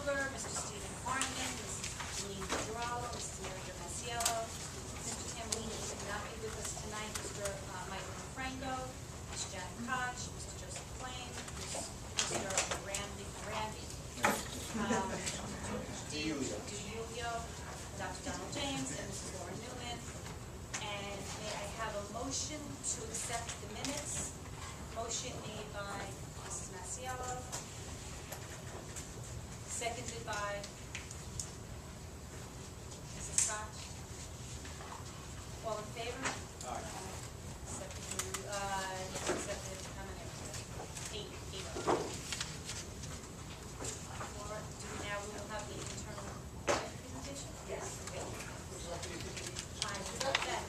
Mueller, Mr. Stephen Harnigan, Mrs. Janine Girallo, Mrs. Mary Masiello. Mr. Tambolini could not be with us tonight, Mr. Michael Franco, Ms. Janet Koch, Mr. Joseph Blaine, Mr. Randy, DiUlio, Dr. Donald James, and Mrs. Laura Newman. And may I have a motion to accept the minutes? Motion made by Mrs. Masiello, seconded by Mrs. Koch. All in favor? Aye. Accepted, how many? Eight. Now we will have the internal presentation? Yes. Okay. Would you like me to begin? I should have that.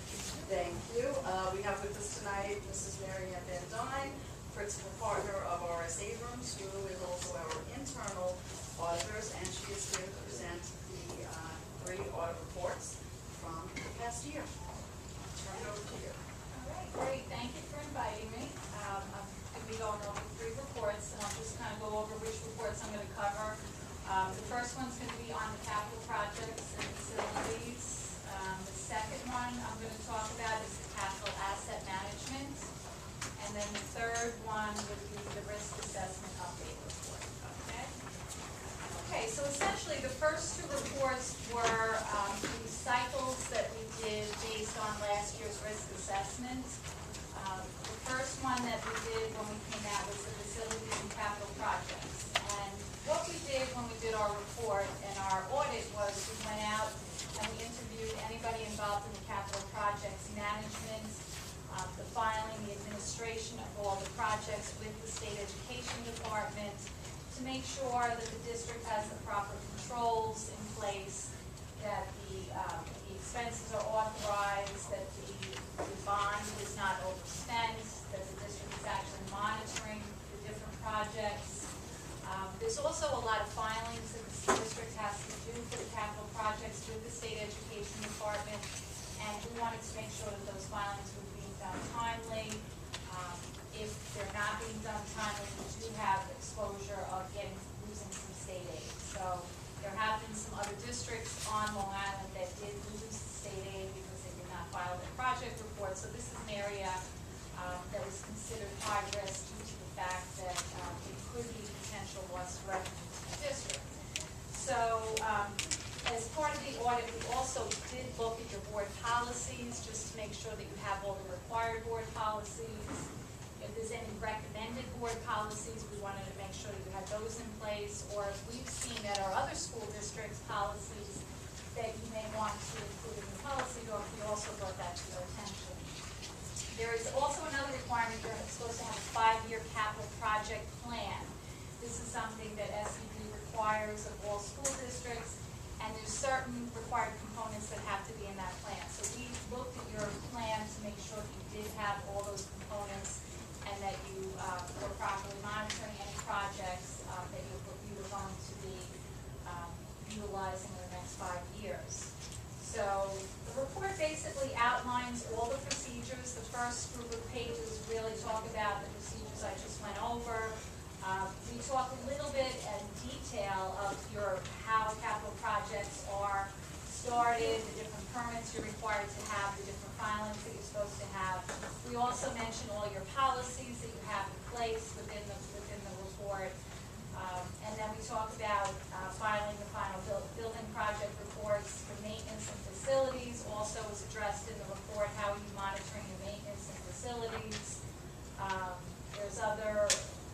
Thank you. We have with us tonight Mrs. Mary Ann Van Dyne, principal partner of R.S. Abrams, who is also our internal auditors, and she is here to present the 3 audit reports from the past year. Turn it over to you. All right, great. Thank you for inviting me. I'm going to be going over 3 reports, and I'll just kind of go over which reports I'm going to cover. The first one's going to be on the capital projects and facilities. The second one I'm going to talk about is the capital asset management. And then the third one would be the risk assessment update report. Okay? Okay, so essentially the first 2 reports were the cycles that we did based on last year's risk assessment. The first one that we did when we came out was the facilities and capital projects. And what we did when we did our report and our audit was we went out and we interviewed anybody involved in the capital projects management, the filing, the administration of all the projects with the state education department to make sure that the district has the proper controls in place, that the expenses are authorized, that the bond is not overspent, that the district is actually monitoring the different projects. There's also a lot of filings that the district has to do for the capital projects with the state education department, and we wanted to make sure that those filings were being done timely. If they're not being done timely, we do have exposure of losing some state aid. So there have been some other districts on Long Island that did lose state aid because they did not file their project report. So this is an area that was considered high risk due to the fact that it could be potential loss of revenue to the district. So as part of the audit, we also did look at your board policies just to make sure that you have all the required board policies. If there's any recommended board policies, we wanted to make sure that you had those in place, or if we've seen at our other school districts policies that you may want to include in the policy book, we also brought that to your attention. There is also another requirement, you're supposed to have a 5-year capital project plan. This is something that SED requires of all school districts, and there's certain required components that have to be in that plan. So we looked at your plan to make sure that you did have all those components and that you were properly monitoring any projects that you were going to be utilizing in the next 5 years. So the report basically outlines all the procedures. The first group of pages really talk about the procedures I just went over. We talk a little bit in detail of how capital projects are started, the different permits you're required to have, the different filings that you're supposed to have. We also mention all your policies that you have in place within the report. And then we talk about filing the final building project reports for maintenance and facilities. Also is addressed in the report, how are you monitoring the maintenance and facilities.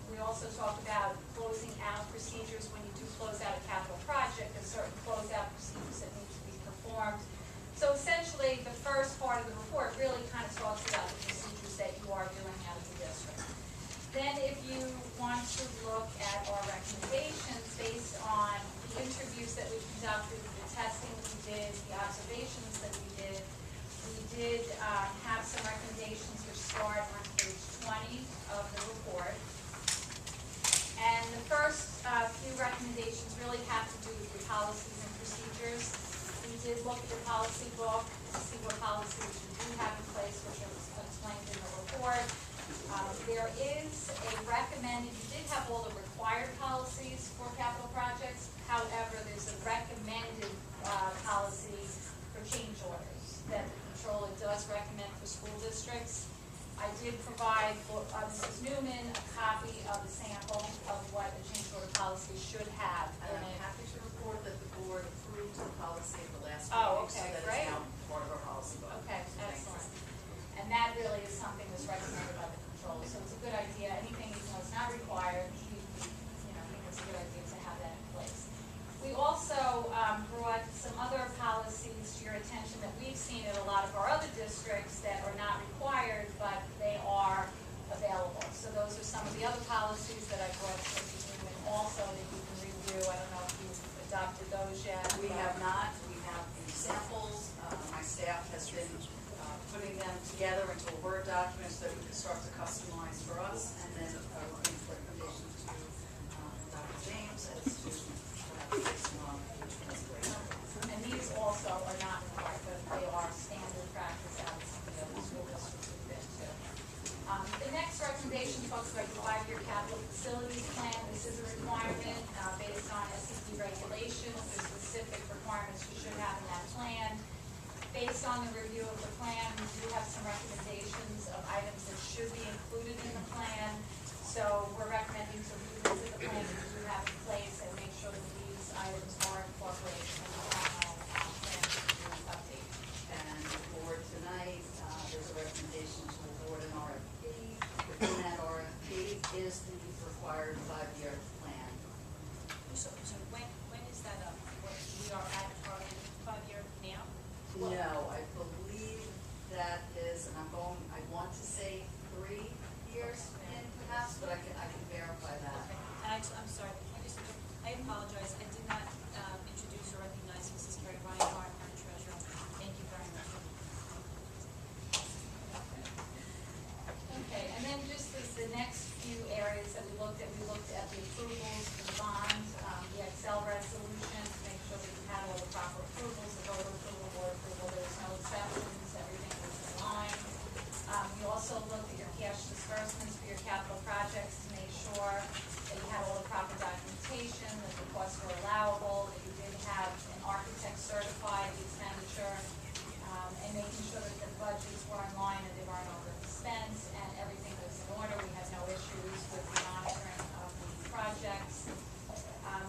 We also talk about closing out procedures. When you do close out a capital project, there's certain closeout procedures that need to be performed. So essentially, the first part of the report really kind of talks about the procedures that you are doing out of the district. Then if you want to look at our recommendations based on the interviews that we conducted, the testing we did, the observations that we did have some recommendations which start on page 20 of the report. And the first few recommendations really have to do with your policies and procedures. We did look at the policy book to see what policies you do have in place, which are explained in the report. There is a recommended, you did have all the required policies for capital projects. However, there's a recommended policy for change orders that the controller does recommend for school districts. I did provide Mrs. Newman a copy of the sample of what a change order policy should have And in I'm it. happy to report that the board approved the policy at the last Oh, meeting, so okay, that great. is now part of our policy book. Okay, So thanks. excellent. And that really is something that's recommended by the controller, so it's a good idea. Anything, even though it's not required, I think it's a good idea to have that in place. We also brought some other policies to your attention that we've seen in a lot of our other districts that are not required, but they are available. So those are some of the other policies that I brought to Mrs. Newman also that you can review. I don't know if you've adopted those yet. We but- have not, we have the samples, my staff has been putting them together into a Word document so that we can start to customize for us, and then looking for recommendations to Dr. James as to based on which one's great. And these also are not required, but they are standard practice out of some of the other school districts we've been to. The next recommendation talks about your 5-year capital facilities plan. This is a requirement based on SEC regulations. There's specific requirements you should have in that plan. Based on the review of the plan, we do have some recommendations of items that should be included in the plan. So we're recommending to revisit the plan that you have in place and make sure that these items are incorporated in the final plan review and update. And for tonight, there's a recommendation to award an RFP. Within that RFP is the required 5-year plan. So when is that up? We are at our 5-year now? No, I believe that is, and I want to say 3 years in perhaps, but I can verify that. Okay. And I'm sorry, I apologize, I did not introduce or recognize Mrs. Carrie Reinhardt, our treasurer. Thank you very much. Okay, and then just as the next few areas that we looked at the approvals for the bonds, the Excel resolution, to make sure that you had all the proper approvals, the voter approval, board approval, there was no exceptions, everything was in line. We also looked at your cash disbursements for your capital projects to make sure that you had all the proper documentation, that the costs were allowable, that you did have an architect certify the expenditure, and making sure that the budgets were in line and they weren't over expense and everything was in order. We had no issues with the monitoring of the projects.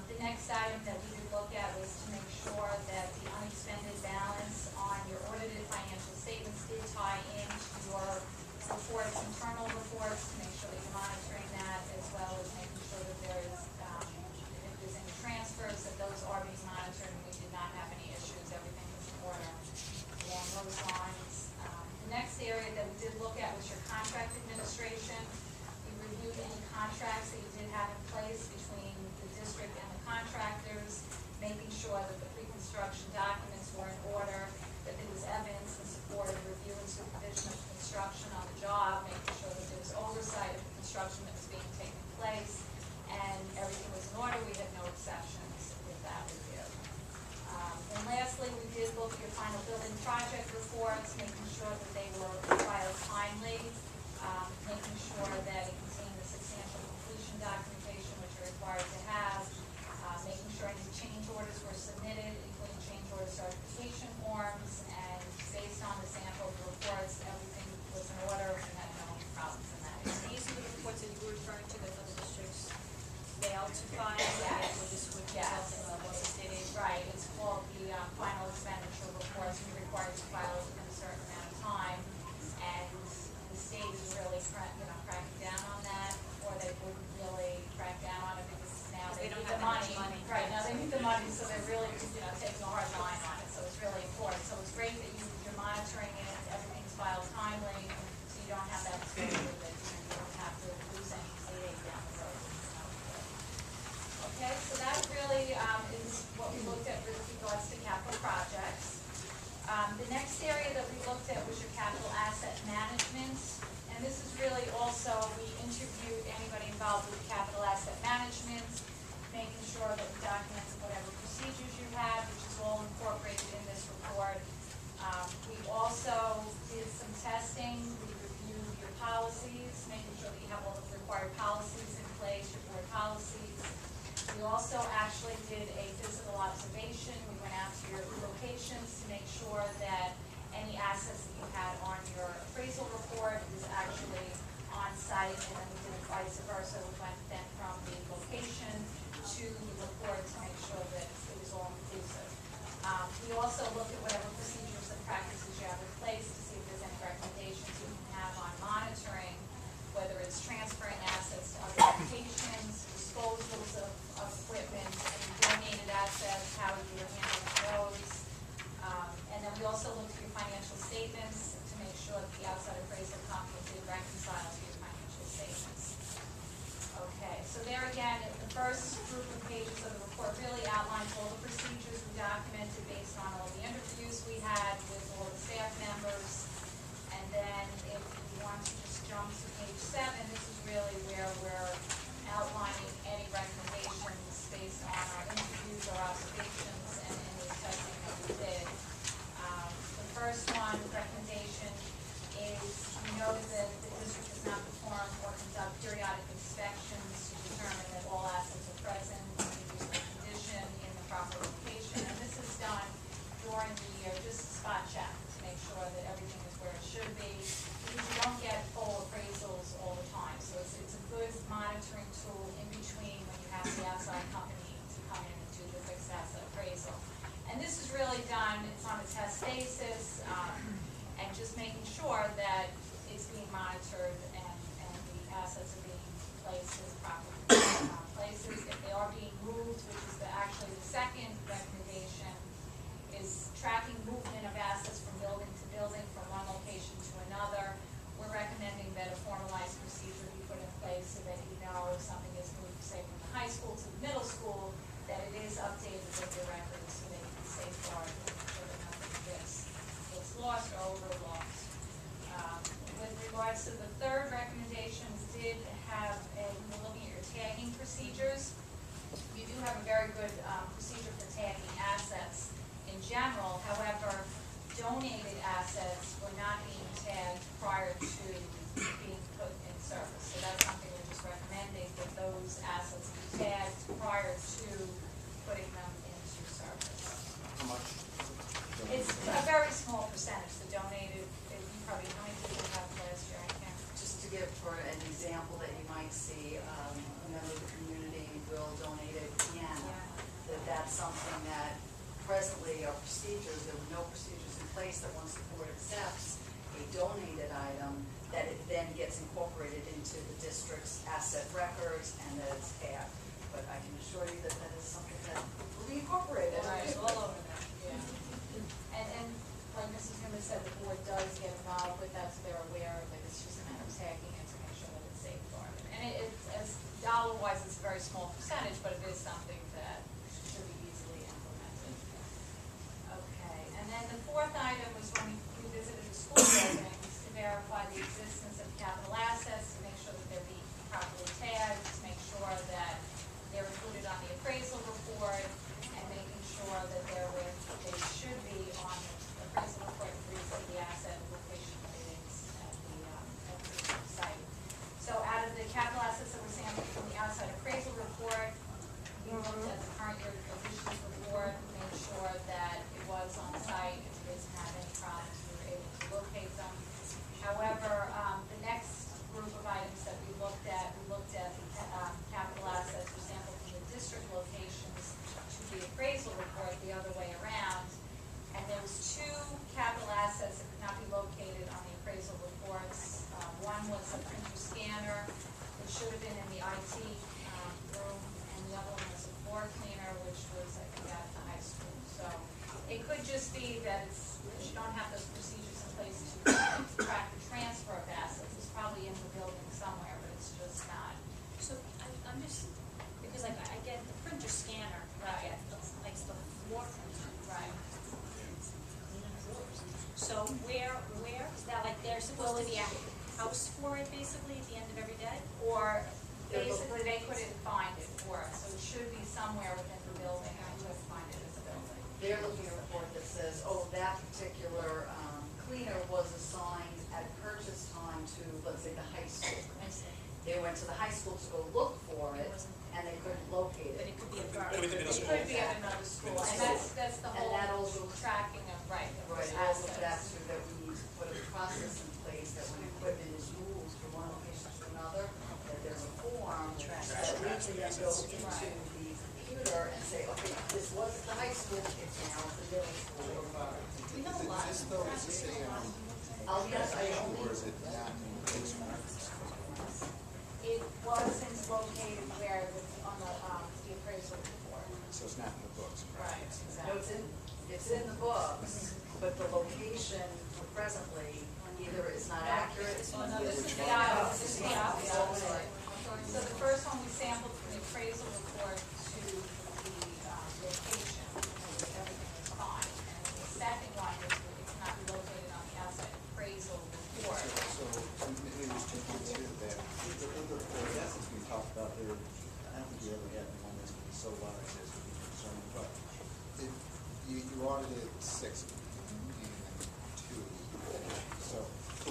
The next item that we did look at was to make sure that the unexpended balance on your audited financial statements did tie into your reports, internal reports, to make sure that you're monitoring that, as well as making sure that there is, if there's any transfers, that those are being monitored, and we did not have any issues. Everything was in order along those lines. The next area that we did look at was your contract administration. We reviewed any contracts that you did have in place between the district and the contractors, making sure that the pre-construction documents were in order, that there was evidence in support of review and supervision of construction on the job, making sure that there was oversight of the construction that was being taken place, and everything was in order. We had no exceptions with that review. And lastly, we did look at your final building project reports, making sure that they were filed timely, making sure that it contained the substantial completion documentation which you're required to have, making sure any change orders were submitted, including change order certification forms, and based on the sample reports, everything was in order. We had no problems in that area. These are the reports that you were referring to that other districts failed to file? Yes. Or this would be Yes. what the state aid? Right, it's called the final expenditure reports. We're required to file it within a certain amount of time, and the state is really, cracking down on that, or they wouldn't really crack down on it because now Because they they don't need have the that much money. money. Right, now they need the money, so they're really, taking a hard line on it, so it's really important. So it's great that you're monitoring it, everything's filed timely, so you don't have that exposure that you don't have to lose any state aid down the road. Okay, so that really is what we looked at with regards to capital projects. The next area that we looked at was your capital asset management. And this is really also, we interviewed anybody involved with capital asset management, making sure that we documented whatever procedures you had, which is all incorporated in this report. We also did some testing. We reviewed your policies, making sure that you have all the required policies in place, your board policies. We also actually did a physical observation. We went out to your locations to make sure that any assets that you had on your appraisal report is actually on site, and then we did it vice versa. We went then from the location to the report to make sure that it was all inclusive. We also looked at whatever procedures and practices you have in place to see if there's any recommendations you can have on monitoring, whether it's transferring assets to other locations, disposals of equipment, any donated assets, how you are handling those. And then we also looked at your financial statements to make sure that the outside appraisal company did reconcile to your financial statements. Okay, so there again, the first group of pages of the report really outlines all the procedures we documented based on all the interviews we had with all the staff members. And then if you want to just jump to page 7, this is really where we're outlining any recommendations based on our interviews or observations and any testing that we did. The first one, recommendation, is we noted that the district does not perform or conduct periodic inspections to determine that all assets are present in useful condition in the proper location. And this is done during the year, just a spot check to make sure that everything is where it should be. Because you don't get full appraisals all the time. So it's a good monitoring tool in between when you have the outside company to come in and do the fixed asset appraisal. And this is really done, it's on a test basis, and just making sure that it's being monitored and the assets are being placed in the proper places. If they are being moved, which is actually the second recommendation, is tracking movement of assets from building to building, from one location to another. We're recommending that a formalized procedure be put in place so that you know if something is moved, say, from the high school to the middle school, that it is updated with your records so that you can safeguard and make sure that nothing gets lost or overlost. With regards to the third recommendation, we did have we're looking at your tagging procedures. You do have a very good procedure for tagging assets in general. However, donated assets were not being tagged prior to being put in service. So that's something we're just recommending, that those assets be tagged prior to putting them into service. How much? It's a very small percentage, the donated, you probably, how many people have last year, I can't. Just to give for an example that you might see, a member of the community will donate a piano. That's something that presently are procedures, there were no procedures in place that once the board accepts a donated item, that it then gets incorporated into the district's asset records and that it's tagged. But I can assure you that that is something that will be incorporated. Right, all over that, yeah. And like Mrs. Newman said, the board does get involved with that, so they're aware of it. It's just a matter of tagging it to make sure that it's safeguarded. And it's, as dollar-wise, it's a very small percentage, but it is something that should be easily implemented. Okay, and then the fourth item was when we visited the school buildings to verify the existence of capital assets, to make sure that they're being properly tagged, to make sure that they're included on the appraisal report, and making sure that they're where they should be on the appraisal report for the asset location that it is at the site. So out of the capital assets that were sampled from the outside appraisal report, we looked at the current year additions report, made sure that it was on site. If it doesn't have any problems, we were able to locate them. However, the next group of items that we looked at the capital assets were sampled from the district locations to the appraisal report the other way around. And there was 2 capital assets that could not be located on the appraisal reports. One was a printer scanner, which should have been in the IT room, and the other one was a floor cleaner, which was, I think, at the high school. So it could just be that you don't have those procedures in place to track the transfer of assets. It's probably in the building somewhere, but it's just not. So I'm just, because like I get the printer scanner, I get like the floor printer. Right. So where is that, like they're supposed to be a house for it basically at the end of every day? Or basically they couldn't find it for us, so it should be somewhere within the building. I couldn't find it as a building. They're looking at a report that says, oh, that particular cleaner was assigned at purchase time to, let's say, the high school. I see. They went to the high school to go look for it, and they couldn't locate But it. it could be a burn. With the middle It school. could be at another school, and that's the And that whole also, tracking of, right, of right, those it also put assets. after that we need to put a process in place that when equipment is moved from one location to another, that there's a form that we can then go into the computer and say, okay, this was the high school, it's now the middle school. We know a lot. Is this though, is this a, Yes, I only. or is it not in the base? It wasn't located where on the appraisal report. So it's not in the books, Right, No, it's in the books, but the location presently either is not accurate. Oh, no, this is the opposite, this is the opposite. So the first one we sampled from the appraisal report to the location, and everything was fine. And the second one is, it's not located on the asset appraisal report. So maybe there's 2 points here that, the assets we talked about there, I don't think you ever had one that's so large as to be concerned, but you audited 6 of them and 2. So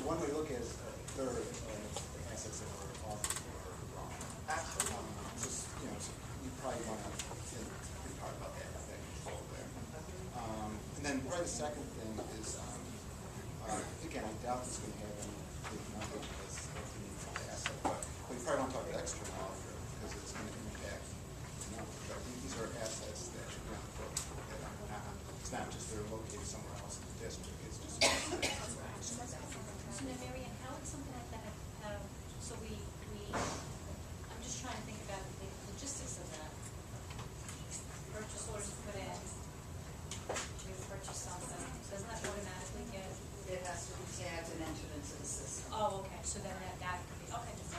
one we look at is a third of assets that were audited or wrong. Absolutely. Just, so you probably want to think pretty hard about that control there. And then probably the second thing is, again, I doubt this is going to have any big number as the need for the asset, but you probably want to talk to external auditor because it's going to impact the number. But these are assets that should be on the book that are not, it's not just they're located somewhere else in the district, it's just. So now, Mary Ann, how would something like that have, so I'm just trying to think about the logistics of that. Purchase orders put in, we purchase something, doesn't that automatically get? It has to be tagged and entered into the system. Oh, okay, so then that could be, okay, that's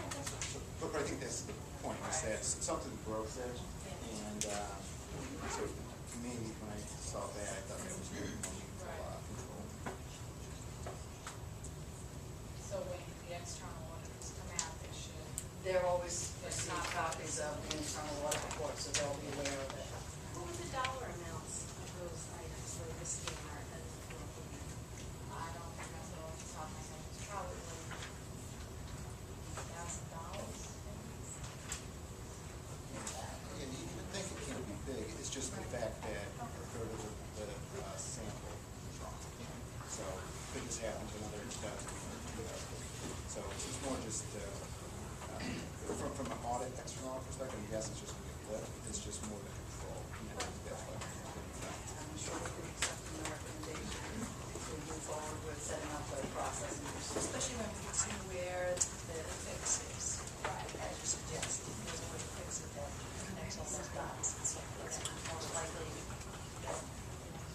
But I think that's the point, is that something broke there, and so to me, when I saw that, I thought that was very meaningful control. So when the external auditors come out, they should. They're always receive copies of the internal audit report, so they'll be aware of it. What were the dollar amounts of those items for this scanner and I don't remember off the top of my head, it's probably $1,000. And you would think it can't be big, it's just the fact that a third of the sample is wrong. So could this happen to another study? So it's more just, from an audit, external audit perspective, yes, it's just going to be lit, it's just more the control. That's what I'm I'm sure we can accept the recommendation to move forward with setting up the process. Especially when we can see where the fix is, as you suggest, there's a way to fix it that connects all those dots, and so that's most likely that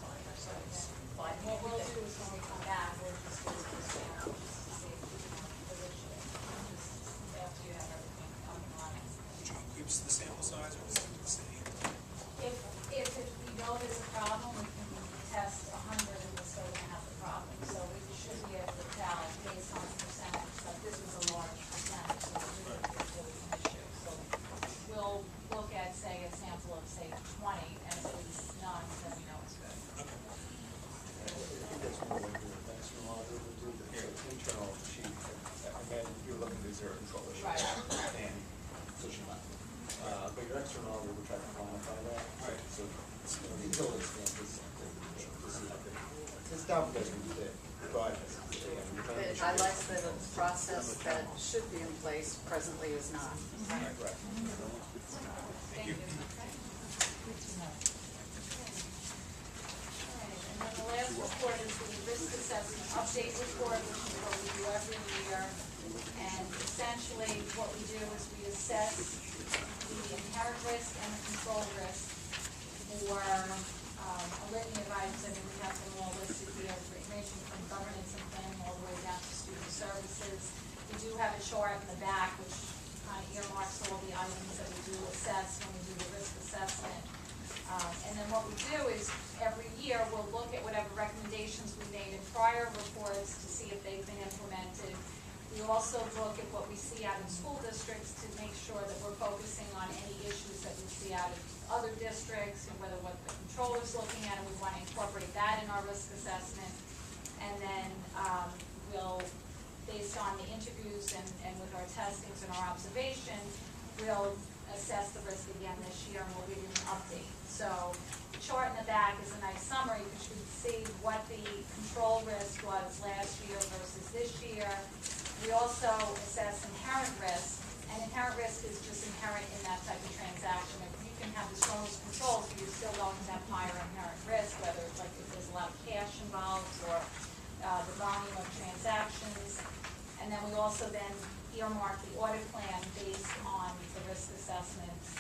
find ourselves finding What we'll everything. do is when we come back, we'll just do the sample, just to see if we can position it, just after you have everything up and running. Would you increase the sample size or is it the same? If we know there's a problem, we can test 100 and we're still gonna have the problem. So we should be able to tell based on the percentage, but this was a large percentage, so we really think there was an issue. So we'll look at, say, a sample of, say, 20, and if it's none, then we know it's good. I think that's one way to do it, external auditor would do the internal sheet, and then you're looking at zero control issue. Right. And pushing up. But your external auditor would try to quantify that. Right. So, the utility stamp is something to see how big. It's down because we did, but, again, we're trying to. I like that a process that should be in place presently is not. Right. Thank you. All right, and then the last report is the risk assessment update report, which is what we do every year. And essentially, what we do is we assess the inherent risk and the control risk for a litany of items. I mean, we have them all listed here, ranging from governance and planning all the way down to student services. We do have a chart in the back, which kind of earmarks all the items that we do assess when we do the risk assessment. And then what we do is, every year, we'll look at whatever recommendations we made in prior reports to see if they've been implemented. We also look at what we see out in school districts to make sure that we're focusing on any issues that we see out of other districts, and whether what the controller's looking at, and we want to incorporate that in our risk assessment. And then we'll, based on the interviews and with our testings and our observation, we'll assess the risk again this year, and we'll give you an update. So the chart in the back is a nice summary, because you can see what the control risk was last year versus this year. We also assess inherent risk, and inherent risk is just inherent in that type of transaction. If you can have the strongest controls, but you're still going to have higher inherent risk, whether it's like if there's a lot of cash involved or the volume of transactions. And then we also then earmark the audit plan based on the risk assessments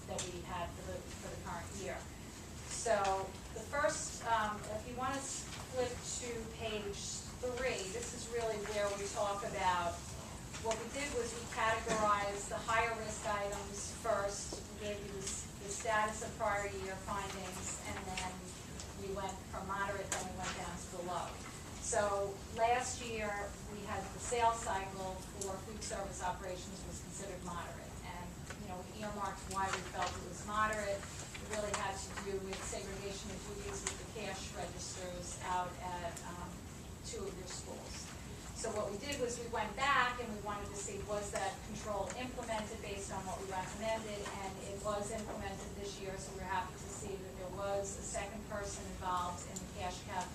that we had for the current year. So the first, if you want to flip to page 3, this is really where we talk about, what we did was we categorized the higher risk items first. We gave you the status of prior year findings, and then we went from moderate, then we went down to the low. So last year, we had the sales cycle for food service operations was considered moderate. And, we earmarked why we felt it was moderate. It really had to do with segregation of duties with the cash registers out at 2 of your schools. So what we did was we went back and we wanted to see, was that control implemented based on what we recommended, and it was implemented this year, so we're happy to see that there was a second person involved in the cash count.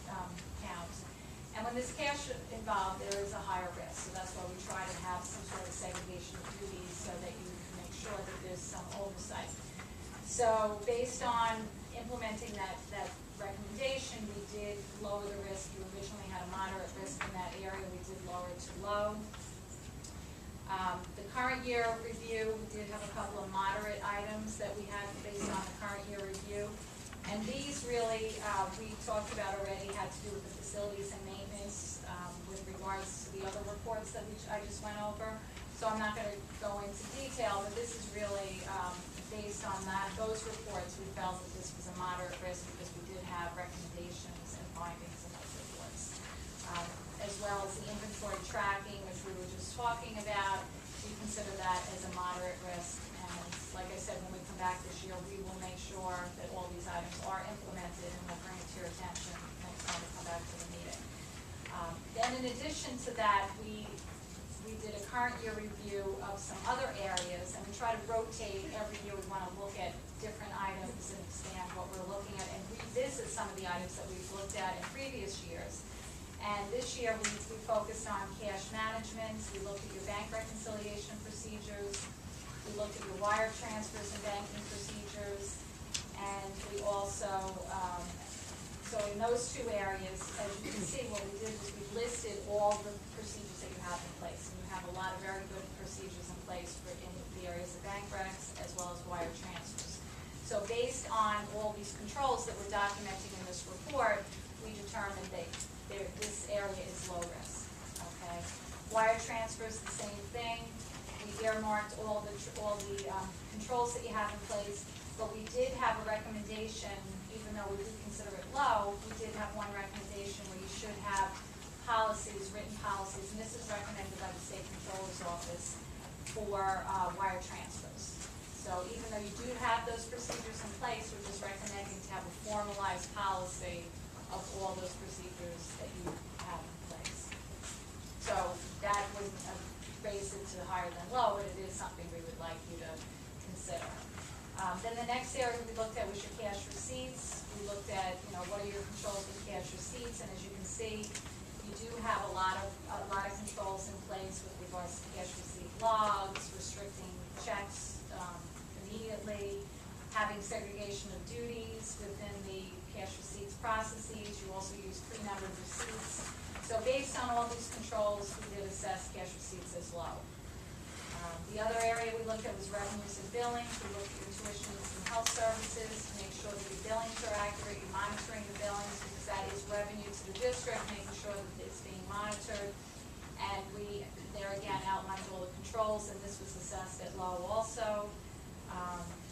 And when there's cash involved, there is a higher risk, so that's why we try to have some sort of segregation of duties so that you can make sure that there's some oversight. So based on implementing that recommendation, we did lower the risk. You originally had a moderate risk in that area, we did lower it to low. The current year review, we did have a couple of moderate items that we had based on the current year review. And these really, we talked about already, had to do with the facilities and maintenance with regards to the other reports that I just went over. So I'm not going to go into detail, but this is really based on those reports. We felt that this was a moderate risk because we did have recommendations and findings in those reports. As well as the inventory tracking, which we were just talking about, we consider that as a moderate risk. And like I said, when we come back this year, we will make sure that all these items are implemented, and we'll bring it to your attention next time we come back to the meeting. Then in addition to that, we did a current year review of some other areas, and we try to rotate every year. We want to look at different items and expand what we're looking at and revisit some of the items that we've looked at in previous years. And this year we focused on cash management. We looked at your bank reconciliation procedures. We looked at your wire transfers and banking procedures. And we also, so in those 2 areas, as you can see, what we did was we listed all the procedures that you have in place. And you have a lot of very good procedures in place for in the areas of bank recs as well as wire transfers. So based on all these controls that we're documenting in this report, we determined that this area is low risk. Okay. Wire transfers, the same thing. We earmarked all the controls that you have in place, but we did have a recommendation, even though we did consider it low, we did have one recommendation where you should have policies, written policies, and this is recommended by the State Controller's Office for wire transfers. So even though you do have those procedures in place, we're just recommending to have a formalized policy of all those procedures that you have in place. So that would raise it to higher than low, but it is something we would like you to consider. Then the next area we looked at was your cash receipts. We looked at, what are your controls with cash receipts, and as you can see, you do have a lot of controls in place with regards to cash receipt logs, restricting checks immediately, having segregation of duties within the cash receipts processes. You also use pre-numbered receipts. So based on all these controls, we did assess cash receipts as low. The other area we looked at was revenues and billings. We looked at your tuitions and health services to make sure that your billings are accurate, you're monitoring the billings because that is revenue to the district, making sure that it's being monitored. And we, there again, outlined all the controls, and this was assessed at low also.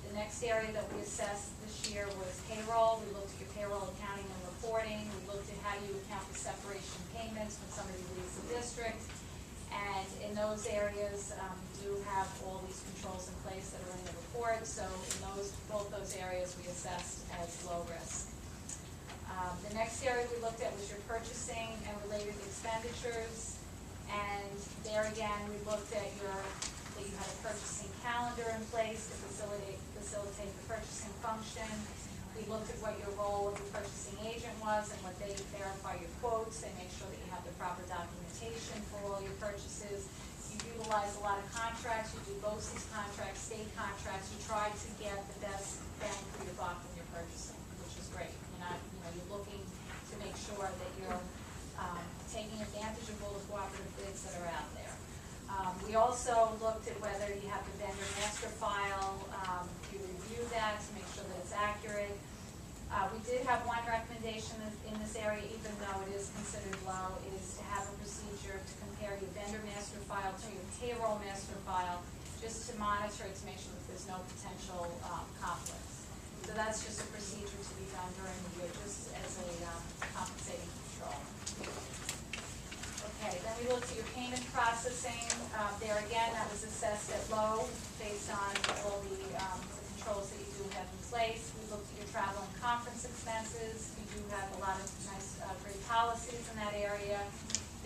The next area that we assessed this year was payroll. We looked at your payroll accounting and reporting. We looked at how you account for separation payments when somebody leaves the district. And in those areas, we do have all these controls in place that are in the report. So in both those areas, we assessed as low risk. The next area we looked at was your purchasing and related expenditures. And there again, we looked at the that you had a purchasing calendar in place to facilitate the purchasing function. We looked at what your role of the purchasing agent was and what they verify your quotes. They make sure that you have the proper documentation for all your purchases. You utilize a lot of contracts. You do BOCES contracts, state contracts. You try to get the best bang for your buck when you're purchasing, which is great. You're not, you're looking to make sure that you're taking advantage of all the cooperative bids that are out there. We also looked at whether you have the vendor master file. You review that to make sure that it's accurate. We did have one recommendation in this area, even though it is considered low, is to have a procedure to compare your vendor master file to your payroll master file, just to monitor it to make sure that there's no potential conflicts. So that's just a procedure to be done during the year, just as a compensating control. Okay, then we looked at your payment processing. There again, that was assessed at low based on all the controls that you do have in place. We looked at your travel and conference expenses. You do have a lot of nice, great policies in that area.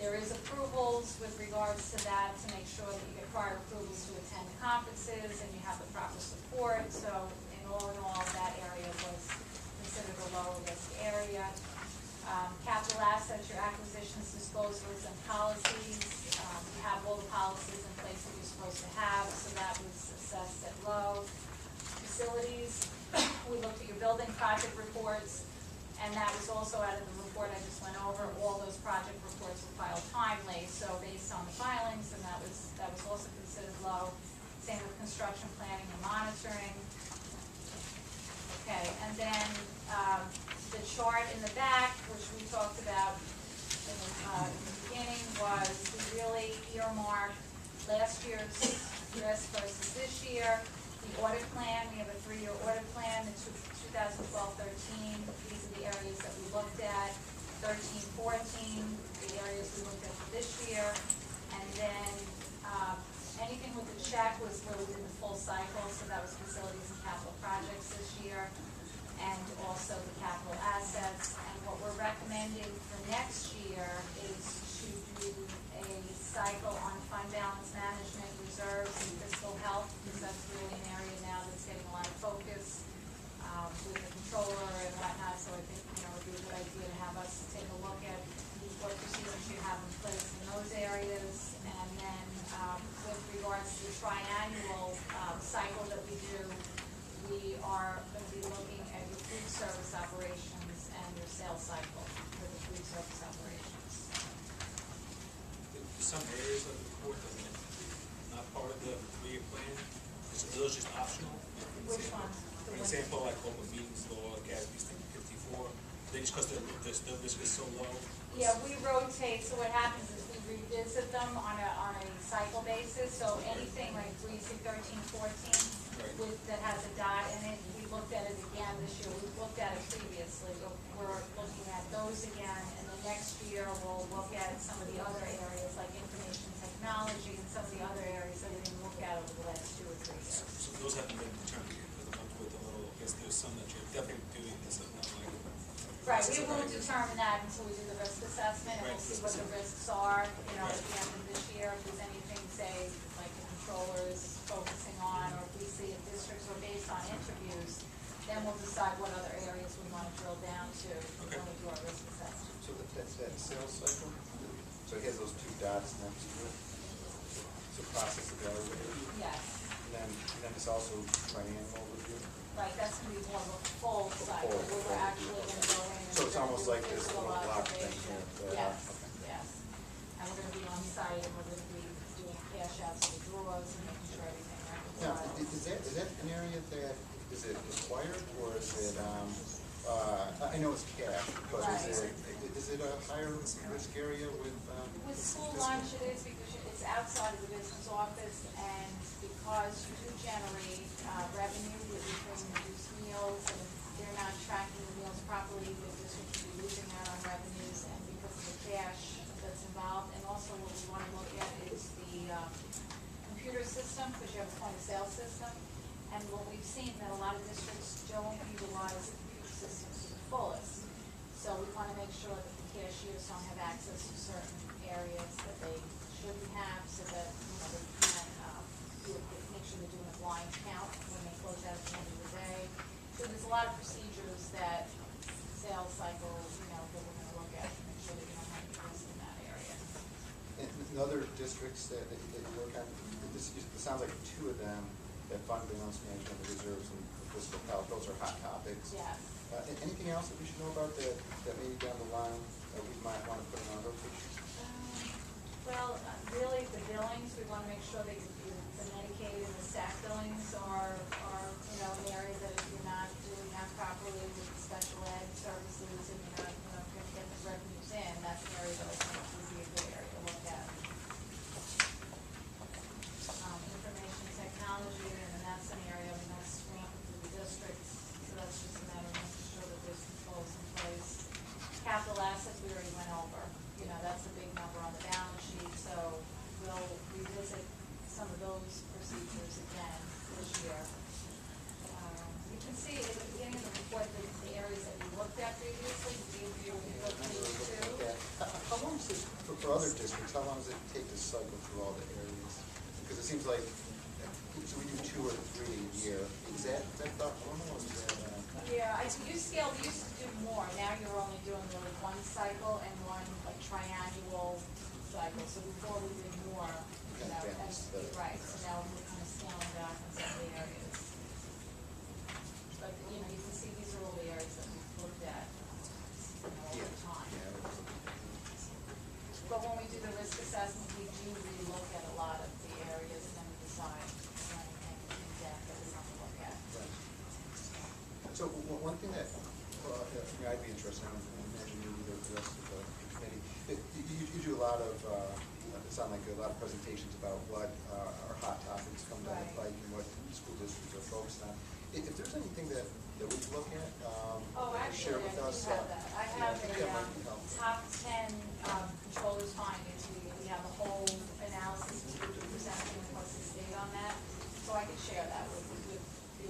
There is approvals with regards to that to make sure that you get prior approvals to attend conferences and you have the proper support. So in all, that area was considered a lower risk area. Capital assets, your acquisitions, disposals, and policies. You have all the policies in place that you're supposed to have, so that was assessed at low. Facilities, we looked at your building project reports, and that was also out of the report I just went over. All those project reports were filed timely, so based on the filings, and that was also considered low. Same with construction planning and monitoring. Okay, and then the chart in the back, which we talked about in the beginning, was we really earmarked last year's risk versus this year. The audit plan, we have a 3-year audit plan, it's 2012-13. These are the areas that we looked at. 13-14, the areas we looked at for this year. And then anything with the check was where we did the full cycle, so that was facilities and capital projects this year, and also the capital assets. And what we're recommending for next year is to do a cycle on fund balance management, reserves, and fiscal health, because that's really an area now that's getting a lot of focus with the controller and whatnot. So I think, it would be a good idea to have us take a look at what procedures you have in place in those areas. And then with regards to the triannual cycle that we do, we are going to be looking at your food service operations and your sales cycle for the food service operations. Some areas of the report that are not part of the 3-year plan, are those just optional? Which ones? For example, like open meetings law, Gatsby's 54, they just because the risk is so low. Yeah, we rotate, so what happens is we revisit them on a cycle basis, so anything like 3C 13, 14 that has a dot in it, we looked at it again this year. We've looked at it previously, but we're looking at those again, and the next year we'll look at some of the other areas like information technology and some of the other areas that we didn't look at over the last 2 or 3 years. So those haven't been determined yet, because the ones with the little, I guess there's some that you're definitely doing this, not like. Right, we won't determine that until we do the risk assessment, and we'll see what the risks are, at the end of this year. If there's anything, say, like the controller is focusing on, or if we see if districts are based on interviews, then we'll decide what other areas we want to drill down to when we do our risk assessment. So that's that sales cycle? So it has those 2 dots next to it? So process evaluated? Yes, And then it's also triannual review? right, that's going to be more of a full cycle, where we're actually going to go in and. So it's almost do like this physical little block thing observation. here. Yes, Okay. yes. And we're going to be on site, and we're going to be doing cash outs of the drawers and making sure everything Now, right. is that an area that, is it required, or is it, I know it's cash, but is it a higher risk area with? With school lunch, it is because it's outside of the business office, and because you do generate revenue with reduced meals, and they're not tracking the meals properly, the district will be losing out on revenues, and because of the cash that's involved. And also what we want to look at is the computer system, because you have a point of sale system. And what we've seen that a lot of districts don't utilize the computer system to the fullest. So we want to make sure that the cashiers don't have access to certain areas that they shouldn't have, so that they can make sure they're doing a blind count when they close out at the end of the day. So there's a lot of procedures that sales cycles, that we're gonna look at to make sure that you don't have any risk in that area. And in other districts that you work on, it sounds like two of them, that fund balance management, the reserves, and the fiscal health, those are hot topics. Yes. Anything else that we should know about that maybe down the line that we might want to put in our rotation? Well, really, the billings, we want to make sure that the Medicaid and the SAC billings are, an area that if you're not doing that properly with the special ed services and you're not, going to get the revenues in, that's an area that I think would be a good area to look at. Information technology, and that's an area, that's rampant through the districts, so that's just a matter of making sure that there's controls in place. Capital assets, we already went over, that's a big number on the balance sheet, so we'll revisit some of those procedures again this year. You can see at the beginning of the report the areas that we looked at previously, we looked at too. How long does it, for other districts, how long does it take to cycle through all the areas? Because it seems like, so we do 2 or 3 a year. Is that about normal, or is that? Yeah, we used to do more. Now you're only doing really one cycle and one triannual cycle. So before we did more, right. So now we're kind of scaling back on some of the areas. But you can see these are all the areas that we've looked at over time. But when we do the risk assessment, we do relook at a lot of the areas and then we decide anything in depth that we want to look at. So one thing that I'd be interested in, and imagine you do the rest of the committee, you do a lot of, it sounds like a lot of presentations about what are hot topics come down the pike and what school districts are focused on. If there's anything that we can look at, share with us. I have a top 10 controllers findings. We have a whole analysis we presenting across the state on that, so I can share that with the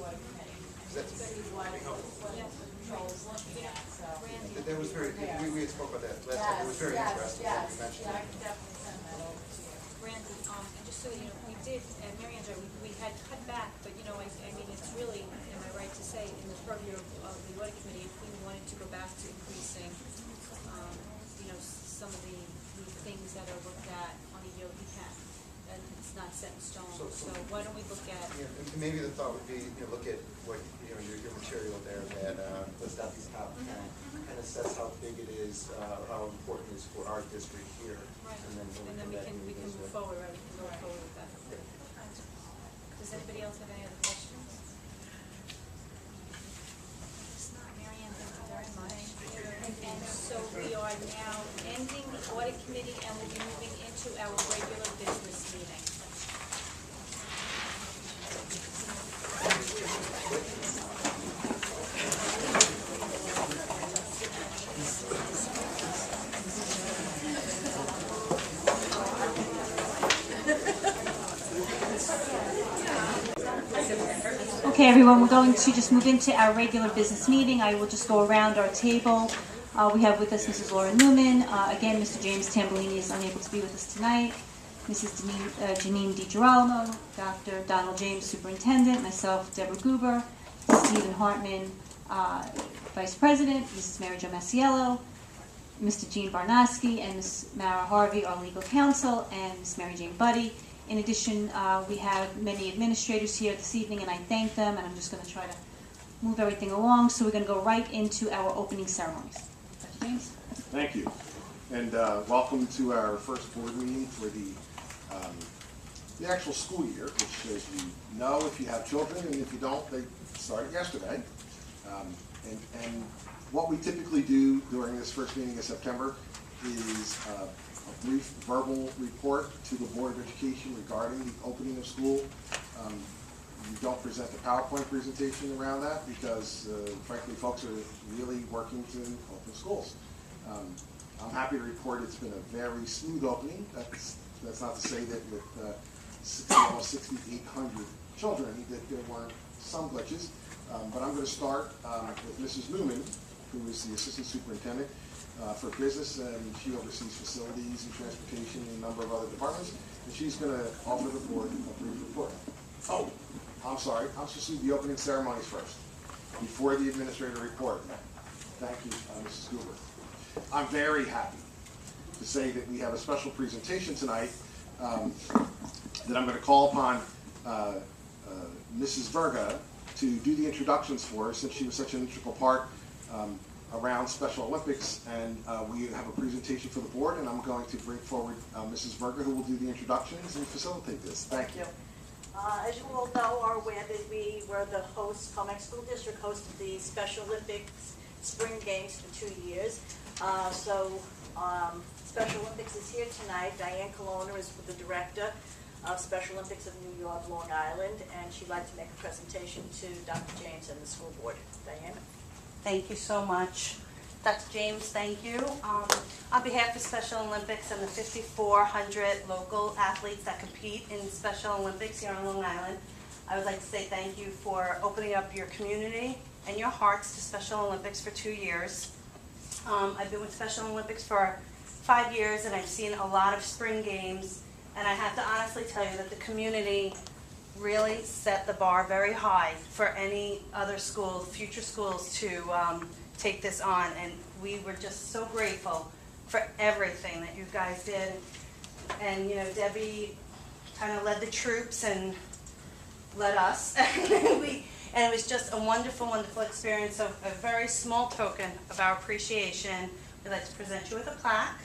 audit committee. See what the controls looking at, so. That was very, we had spoke about that last time, it was very interesting when you mentioned Yeah, I that. can definitely send that over to you. Randy, and just so you know, we did, and Mary and I, we had cut back, but I mean, it's really, am I right to say, in the purview of the audit committee, if we wanted to go back to increasing, some of the things that are looked at on a yearly, we can, and it's not set in stone, so why don't we look at? Yeah, and maybe the thought would be, look at what, your material there that, lists out these top 10, and assess how big it is, how important it is for our district here. Right. And then we can move forward, right, we can go forward with that. Does anybody else have any other questions? If not, Mary Ann, thank you very much. And so we are now ending the audit committee and we'll be moving into our regular business meeting. Okay, everyone, we're going to just move into our regular business meeting. I will just go around our table. We have with us Mrs. Laura Newman. Again, Mr. James Tambolini is unable to be with us tonight. Mrs. Janine DiGirolamo, Dr. Donald James, Superintendent, myself, Deborah Goober, Stephen Hartman, Vice President, Mrs. Mary Jo Masiello, Mr. Gene Barnoski, and Ms. Mara Harvey, our legal counsel, and Ms. Mary Jane Buddy. In addition, we have many administrators here this evening, and I thank them, and I'm just going to try to move everything along. So we're going to go right into our opening ceremonies. Dr. James? Thank you. And welcome to our first board meeting for the actual school year, which, as you know, if you have children, and if you don't, they started yesterday. And what we typically do during this first meeting in September is a brief verbal report to the Board of Education regarding the opening of school. We don't present a PowerPoint presentation around that because, frankly, folks are really working to open schools. I'm happy to report it's been a very smooth opening. That's not to say that with almost 6,800 children that there weren't some glitches. But I'm going to start with Mrs. Newman, who is the assistant superintendent for business, and she oversees facilities and transportation and a number of other departments. And she's going to offer the board a brief report. Oh, I'm sorry. I'm supposed to do the opening ceremonies first, before the administrator report. Thank you, Mrs. Goober. I'm very happy to say that we have a special presentation tonight that I'm going to call upon Mrs. Verga to do the introductions for us, since she was such an integral part around Special Olympics. And we have a presentation for the board, and I'm going to bring forward Mrs. Verga, who will do the introductions and facilitate this. Thank you. As you all know or aware, that we were the host, Commack School District hosted the Special Olympics Spring Games for 2 years. Special Olympics is here tonight. Diane Colonna is the director of Special Olympics of New York, Long Island, and she'd like to make a presentation to Dr. James and the school board. Diane? Thank you so much. Dr. James, thank you. On behalf of Special Olympics and the 5,400 local athletes that compete in Special Olympics here on Long Island, I would like to say thank you for opening up your community and your hearts to Special Olympics for 2 years. I've been with Special Olympics for 5 years, and I've seen a lot of spring games, and I have to honestly tell you that the community really set the bar very high for any other schools, future schools, to take this on, and we were just so grateful for everything that you guys did. And you know, Debbie kind of led the troops and led us, and it was just a wonderful, wonderful experience. Of a very small token of our appreciation, we'd like to present you with a plaque,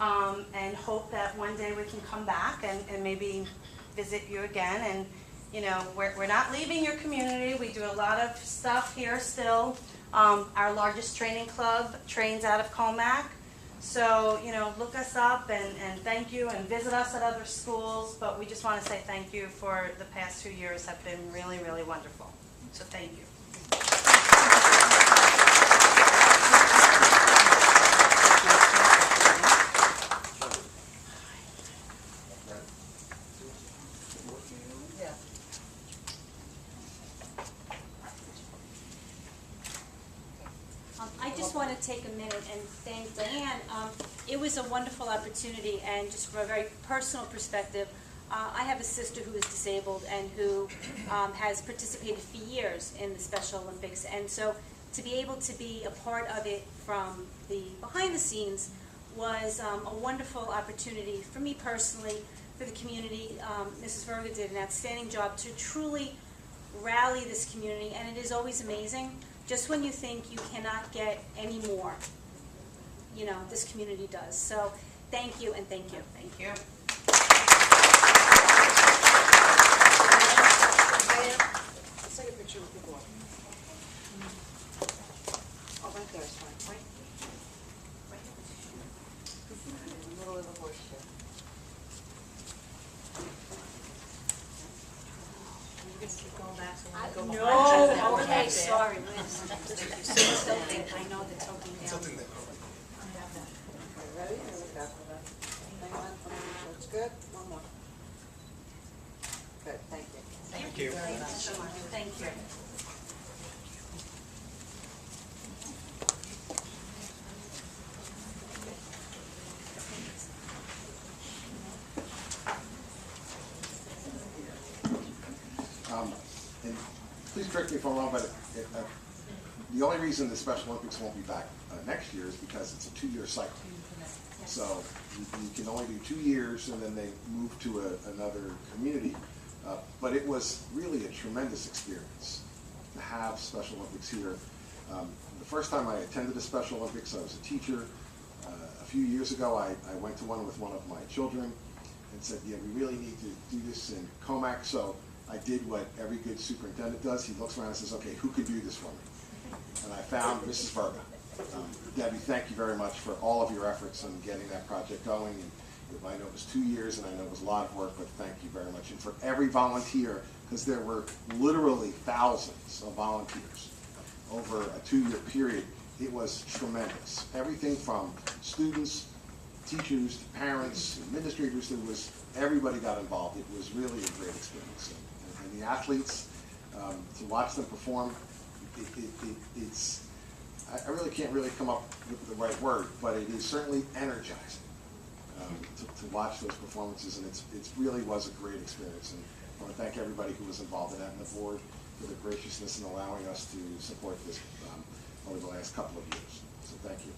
and hope that one day we can come back and maybe visit you again. And you know, we're not leaving your community. We do a lot of stuff here still. Our largest training club trains out of Commack. So, you know, look us up and thank you, and visit us at other schools. But we just want to say thank you for the past 2 years have been really, really wonderful. So thank you. I just want to take a minute and thank Diane. It was a wonderful opportunity, and just from a very personal perspective, I have a sister who is disabled and who has participated for years in the Special Olympics, and so to be able to be a part of it from the behind the scenes was a wonderful opportunity for me personally, for the community. Mrs. Verga did an outstanding job to truly rally this community, and it is always amazing. Just when you think you cannot get any more, you know, this community does. So thank you, and thank you. Thank you. Let's take a picture with the board. Oh, right there is fine, right? In the middle of the horseshoe. You can keep going back, so when we go behind. No, okay, sorry, Liz. Tilting, I know the tilting down. Something that. Okay, ready? Here we go. Hang on, that's good. One more. Good, thank you. Thank you. Very much. So much. Thank you. And please correct me if I'm wrong, but the only reason the Special Olympics won't be back next year is because it's a 2-year cycle. So you can only do 2 years, and then they move to another community. But it was really a tremendous experience to have Special Olympics here. The first time I attended a Special Olympics, I was a teacher. A few years ago, I went to one with one of my children and said, yeah, we really need to do this in Commack. So I did what every good superintendent does. He looks around and says, okay, who could do this for me? And I found Mrs. Verga. Debbie, thank you very much for all of your efforts in getting that project going. And I know it was 2 years, and I know it was a lot of work, but thank you very much. And for every volunteer, because there were literally thousands of volunteers over a 2-year period, it was tremendous. Everything from students, teachers, to parents, administrators, everybody got involved. It was really a great experience. And the athletes, to watch them perform, I really can't really come up with the right word, but it is certainly energizing to watch those performances, and it really was a great experience. And I want to thank everybody who was involved in that, and the board for the graciousness in allowing us to support this over the last couple of years. So thank you.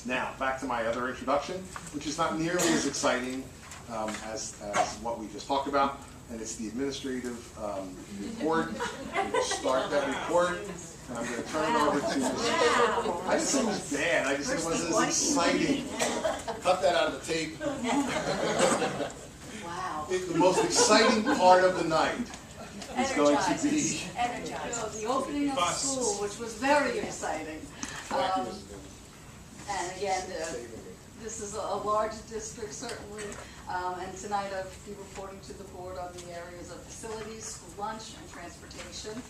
Now, back to my other introduction, which is not nearly as exciting as what we just talked about, and it's the administrative report. We'll start that report, and I'm going to turn it over to Ms. I didn't say it was bad, I just said it wasn't as exciting. Cut that out of the tape. Wow. The most exciting part of the night is going to be... Energized. The opening of school, which was very exciting. And again, this is a large district certainly, and tonight I'll be reporting to the board on the areas of facilities, school lunch, and transportation.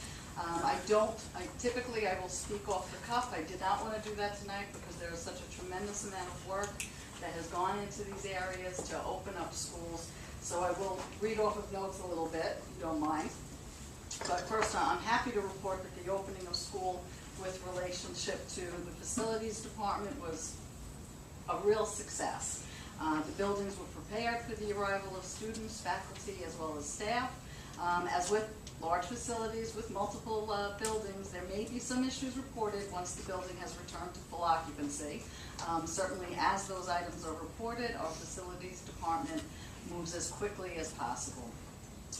Typically I will speak off the cuff. I did not want to do that tonight because there is such a tremendous amount of work that has gone into these areas to open up schools. So I will read off of notes a little bit, if you don't mind. But first, I'm happy to report that the opening of school with relationship to the facilities department was a real success. The buildings were prepared for the arrival of students, faculty, as well as staff. As with large facilities with multiple buildings, there may be some issues reported once the building has returned to full occupancy. Certainly, as those items are reported, our facilities department moves as quickly as possible.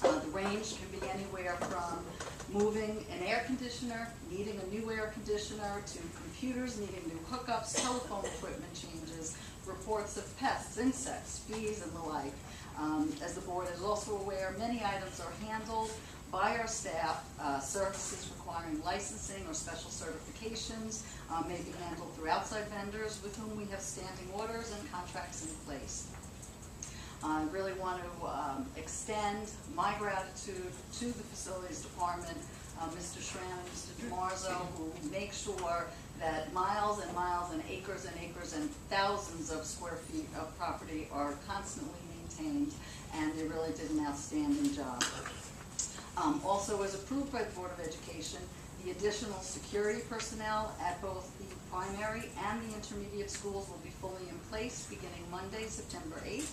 The range can be anywhere from moving an air conditioner, needing a new air conditioner, to computers needing new hookups, telephone equipment changes, reports of pests, insects, bees, and the like. As the board is also aware, many items are handled by our staff. Services requiring licensing or special certifications may be handled through outside vendors with whom we have standing orders and contracts in place. I really want to extend my gratitude to the facilities department, Mr. Schramm and Mr. DeMarzo, who make sure that miles and miles and acres and thousands of square feet of property are constantly maintained, and they really did an outstanding job. Also, as approved by the Board of Education, the additional security personnel at both the primary and the intermediate schools will be fully in place beginning Monday, September 8th.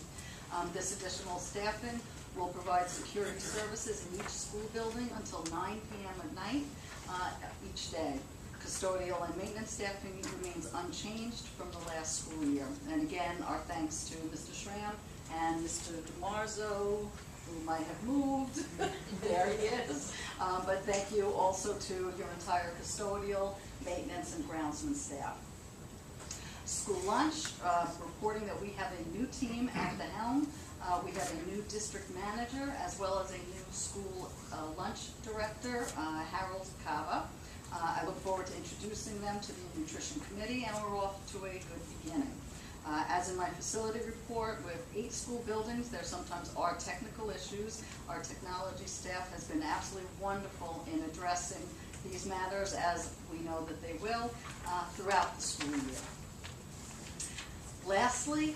This additional staffing will provide security services in each school building until 9 p.m. at night each day. Custodial and maintenance staffing remains unchanged from the last school year. And again, our thanks to Mr. Schramm and Mr. DeMarzo, who might have moved. There he is. But thank you also to your entire custodial, maintenance, and groundsman staff. School lunch, reporting that we have a new team at the helm. We have a new district manager as well as a new school lunch director, Harold Cava. I look forward to introducing them to the nutrition committee, and we're off to a good beginning. As in my facility report, with 8 school buildings, there sometimes are technical issues. Our technology staff has been absolutely wonderful in addressing these matters, as we know that they will, throughout the school year. Lastly,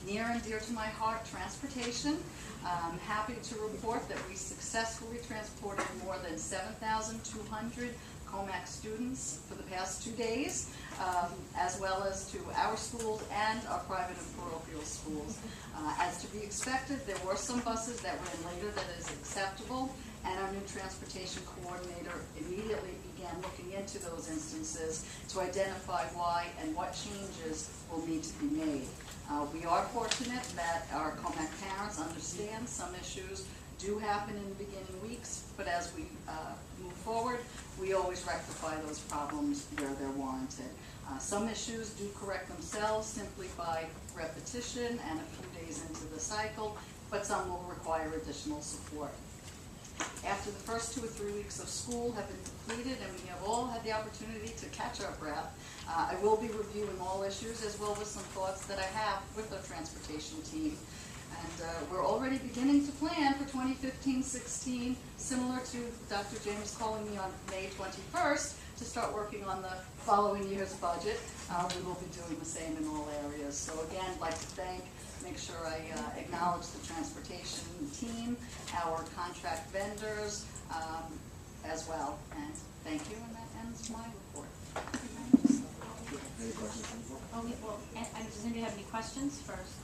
near and dear to my heart, transportation. I'm happy to report that we successfully transported more than 7,200 Commack students for the past 2 days, as well as to our schools and our private and parochial schools. As to be expected, there were some buses that ran later than is acceptable, and our new transportation coordinator immediately began looking into those instances to identify why and what changes will need to be made. We are fortunate that our Commack parents understand some issues do happen in the beginning weeks, but as we move forward, we always rectify those problems where they're warranted. Some issues do correct themselves simply by repetition and a few days into the cycle, but some will require additional support. After the first 2 or 3 weeks of school have been completed and we have all had the opportunity to catch our breath, I will be reviewing all issues as well as some thoughts that I have with our transportation team. And we're already beginning to plan for 2015-16, similar to Dr. James calling me on May 21st to start working on the following year's budget. We will be doing the same in all areas. So again, I'd like to make sure I acknowledge the transportation team, our contract vendors as well. And thank you, and that ends my report. does anybody have any questions first?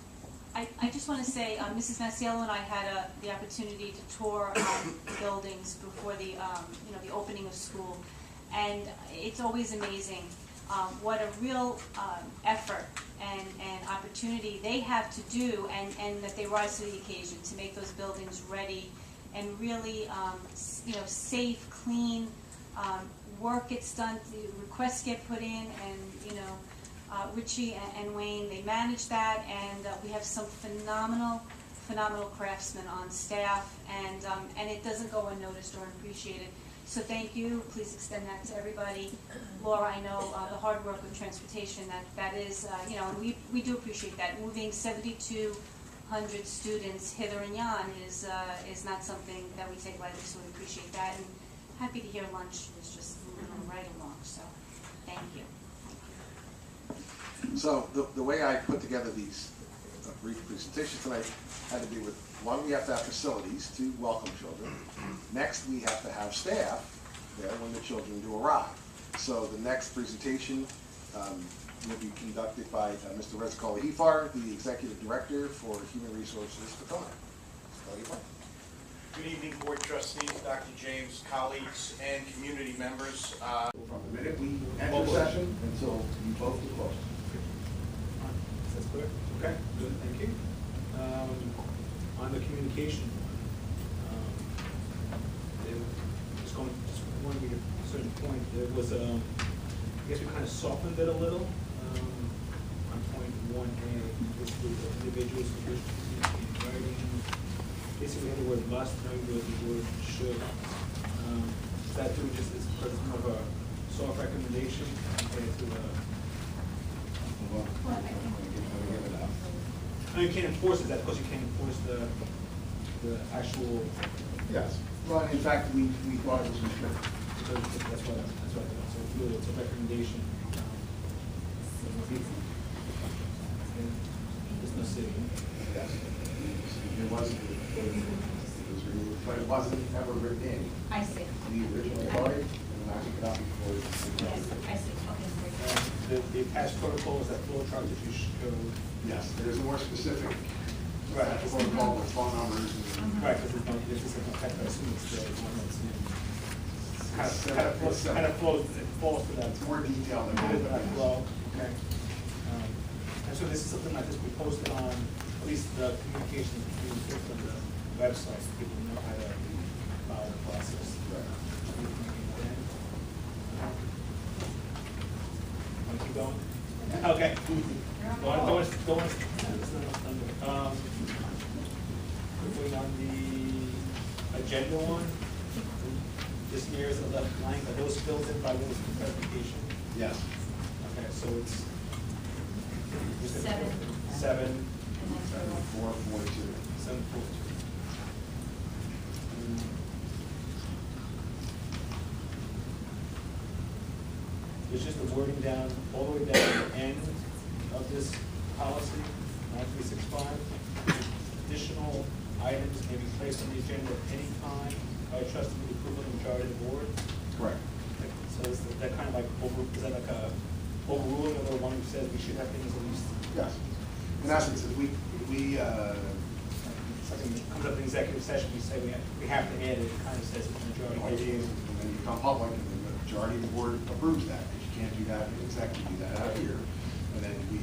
I just want to say, Mrs. Masiello and I had the opportunity to tour the buildings before the, the opening of school. And it's always amazing what a real effort and opportunity they have to do, and that they rise to the occasion to make those buildings ready and really, safe, clean, work gets done, the requests get put in, and, Richie and Wayne, they manage that, and we have some phenomenal craftsmen on staff, and it doesn't go unnoticed or unappreciated. So thank you. Please extend that to everybody. Laura, I know the hard work with transportation, that is, and we do appreciate that. Moving 7,200 students hither and yon is not something that we take lightly, so we appreciate that. And happy to hear lunch was just moving right along, so thank you. So the way I put together these brief presentations tonight had to do with, one, we have to have facilities to welcome children. Next, we have to have staff there when the children do arrive. So the next presentation will be conducted by Mr. Rezikoli Hefar, the Executive Director for Human Resources for Commack. Good evening, Board Trustees, Dr. James, colleagues, and community members. From the minute we enter session until you vote to close. That's clear? Okay, good, thank you. On the communication one, just want to make a certain point. There was, I guess we kind of softened it a little on point 1A, which was individuals who wish to see in writing. Basically, we had the word must, now we do the word should. That too just is because it's more of a soft recommendation compared to the. No, you can't enforce it, that's because you can't enforce the actual. Yes. Well, in fact, we thought it was restricted. That's what I thought. So it's really, it's a recommendation. There's no city. Yes. It wasn't removed, but it wasn't ever written in. I see. The original authority, and I took it out before. Yes, I see. Okay, The attached protocol is that flow chart that you showed. Yes, there's more specific. Right. Protocol with phone numbers. Right, because this is a type, I assume it's the one that's in. Kind of flows, it falls to that. It's more detailed than It is, that. well, okay. And so this is something like this we posted on, at least the communications between people on the website, so people know how to follow the process. Want to keep going? Okay. Quickly on the agenda one, this year is the left blank. Are those filled in by those clarification? Yes. Okay, so it's 7. 7. 442. 742. There's just the wording down, all the way down to the end of this policy, 9365. Additional items may be placed on the agenda at any time by trustee with approval of the majority of the board. Correct. So is that kind of like, is that like a overruling of the one who says we should have things at least? Yes. In essence, if we Something that comes up in executive session, we say we have to add it, it kind of says it's majority. and then you come public, and the majority of the board approves that, because you can't do that in executive, do that out here. And then we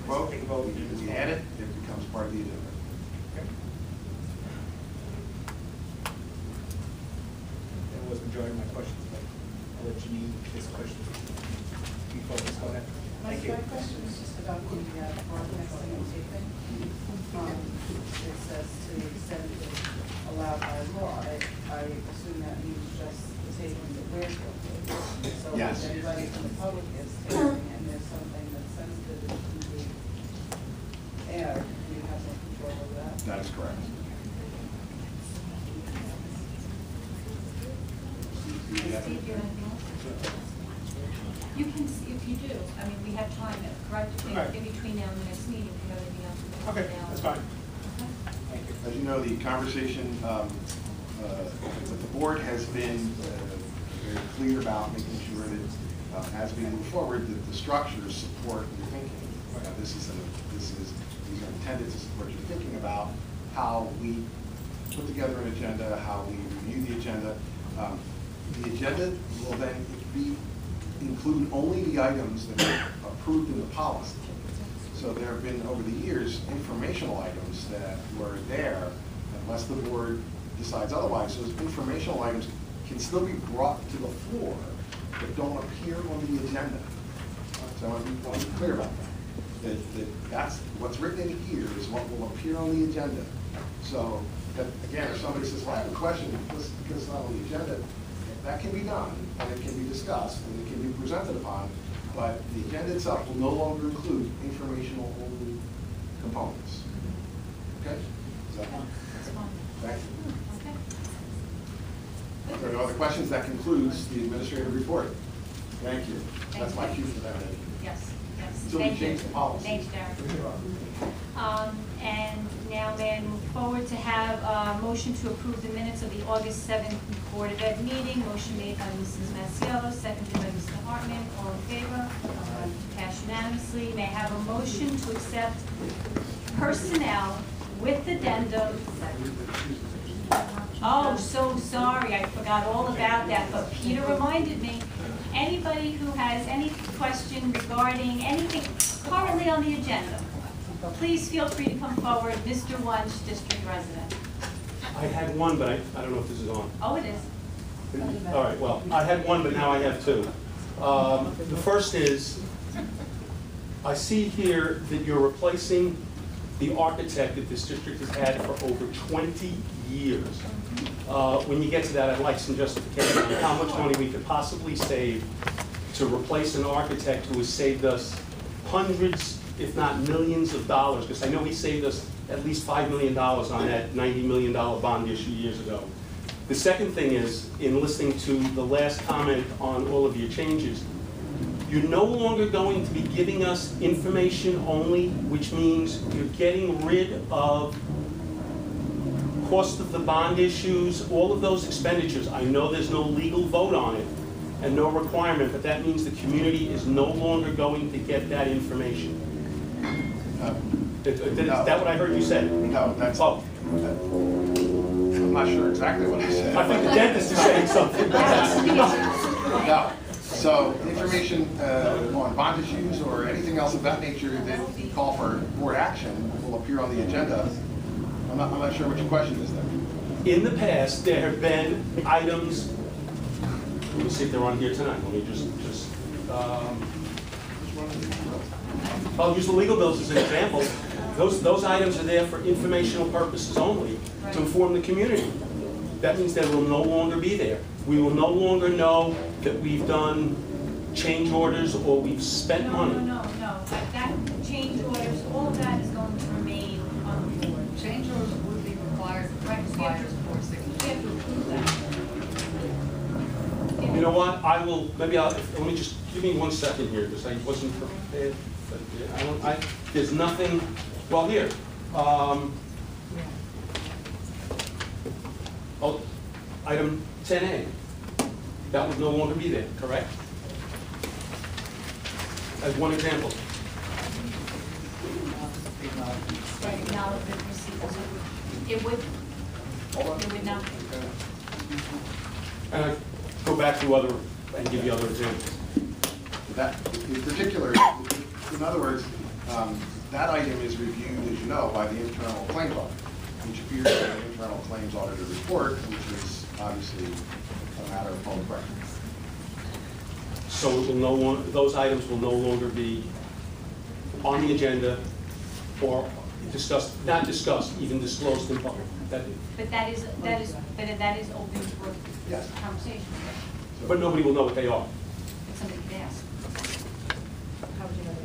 vote, we add it, it becomes part of the agenda. Okay. That was the majority of my questions, but I'll let Janine ask questions. You focus, go ahead. Thank you. My question is just about the broadcasting and taping. It says to the extent allowed by law. I assume that means just the taping that we're doing. So Yes. if anybody from the public is taping and there's something that's sensitive that can be aired, do you have some control over that? That is correct. Steve, you have anything else? You can, if you do, I mean, we have time, correct? Right. In between now and the next meeting, if you have anything else. Okay, that's fine. Okay. Thank you. As you know, the conversation with the board has been very clear about making sure that as we move forward, that the structures support your thinking. These are intended to support you thinking about how we put together an agenda, how we review the agenda. The agenda will then include only the items that are approved in the policy. So there have been, over the years, informational items that were there, unless the board decides otherwise. So those informational items can still be brought to the floor, but don't appear on the agenda. So I want to be clear about that. That's what's written in here is what will appear on the agenda. So that, again, if somebody says, well, I have a question because it's not on the agenda, that can be done, and it can be discussed, and it can be presented upon, but the agenda itself will no longer include informational only components. Okay? Is that fine? Thank you. If there are no other questions, that concludes the administrative report. Thank you. That's my cue for that. Thank you. Yes, yes. Until we change the policy. Thanks, Darren. And now may I move forward to have a motion to approve the minutes of the August 7th Board of Ed meeting. Motion made by Mrs. Masiello, seconded by Mr. Hartman. All in favor? Passed unanimously. May I have a motion to accept personnel with addendum? Oh, so sorry, I forgot all about that, but Peter reminded me. Anybody who has any question regarding anything currently on the agenda, please feel free to come forward. Mr. Wunsch, District Resident. I had one, but I don't know if this is on. Oh, it is. All right, well, I had one, but now I have two. The first is, I see here that you're replacing the architect that this district has had for over 20 years. When you get to that, I'd like some justification on how much money we could possibly save to replace an architect who has saved us hundreds, if not millions of dollars, because I know he saved us at least $5 million on that $90 million bond issue years ago. The second thing is, in listening to the last comment on all of your changes, you're no longer going to be giving us information only, which means you're getting rid of cost of the bond issues, all of those expenditures. I know there's no legal vote on it and no requirement, but that means the community is no longer going to get that information. Is that what I heard you say? No, that's... Oh. I'm not sure exactly what I said. I think the dentist is saying something. No. So information on bond issues or anything else of that nature that call for board action will appear on the agenda. I'm not sure what your question is there. In the past, there have been items, let me see if they're on here tonight. Let me I'll use the legal bills as an example. Those items are there for informational purposes only, to inform the community. That means that will no longer be there. We will no longer know that we've done change orders or we've spent money. No. That change orders, all of that is going to remain on the board. Change orders would be required, Right, we have prior to board signature. We have to approve that. You know what? Let me just, give me 1 second here, because I wasn't prepared. But there's nothing, well, here. Item 10A. That would no longer be there, correct? As one example. Right, now that the receivers, it would not. And I go back to other, and give you other examples. That, in particular, in other words, that item is reviewed, as you know, by the internal claims audit, which appears in the internal claims auditor report, which is obviously a matter of public record. So it will no longer, those items will no longer be on the agenda or discussed, not discussed, even disclosed in public. But that is open for Yes. conversation. But nobody will know what they are. If somebody could ask. How would you know the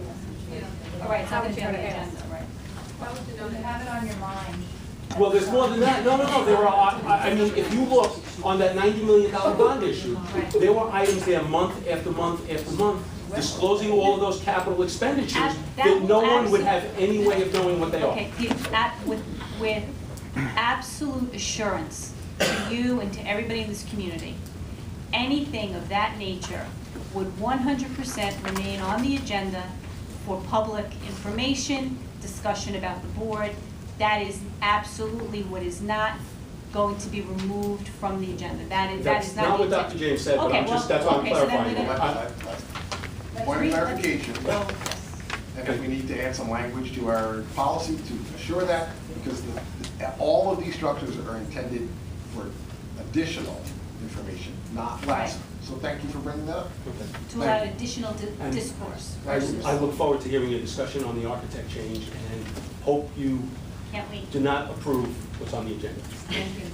All right, it's not How going would to you be on the know to agenda, ask? right? How would you know to have it on your mind? Well, there's more than that. No. There are, I mean, if you look on that $90 million bond issue, there were items there month after month after month disclosing all of those capital expenditures that no one would have any way of knowing what they are. Okay, with absolute assurance to you and to everybody in this community, anything of that nature would 100% remain on the agenda for public information, discussion about the board. That is absolutely what is not going to be removed from the agenda. That is That's not. not what the Dr. James said, but Okay, I'm just, well, that's why I'm okay, so then clarifying. we're gonna- Point of clarification, Well, and if we need to add some language to our policy to assure that, because all of these structures are intended for additional information, not less. Right. So thank you for bringing that up. to allow additional And discourse. I look forward to hearing a discussion on the architect change and hope you Can't wait. do not approve what's on the agenda. Thank you.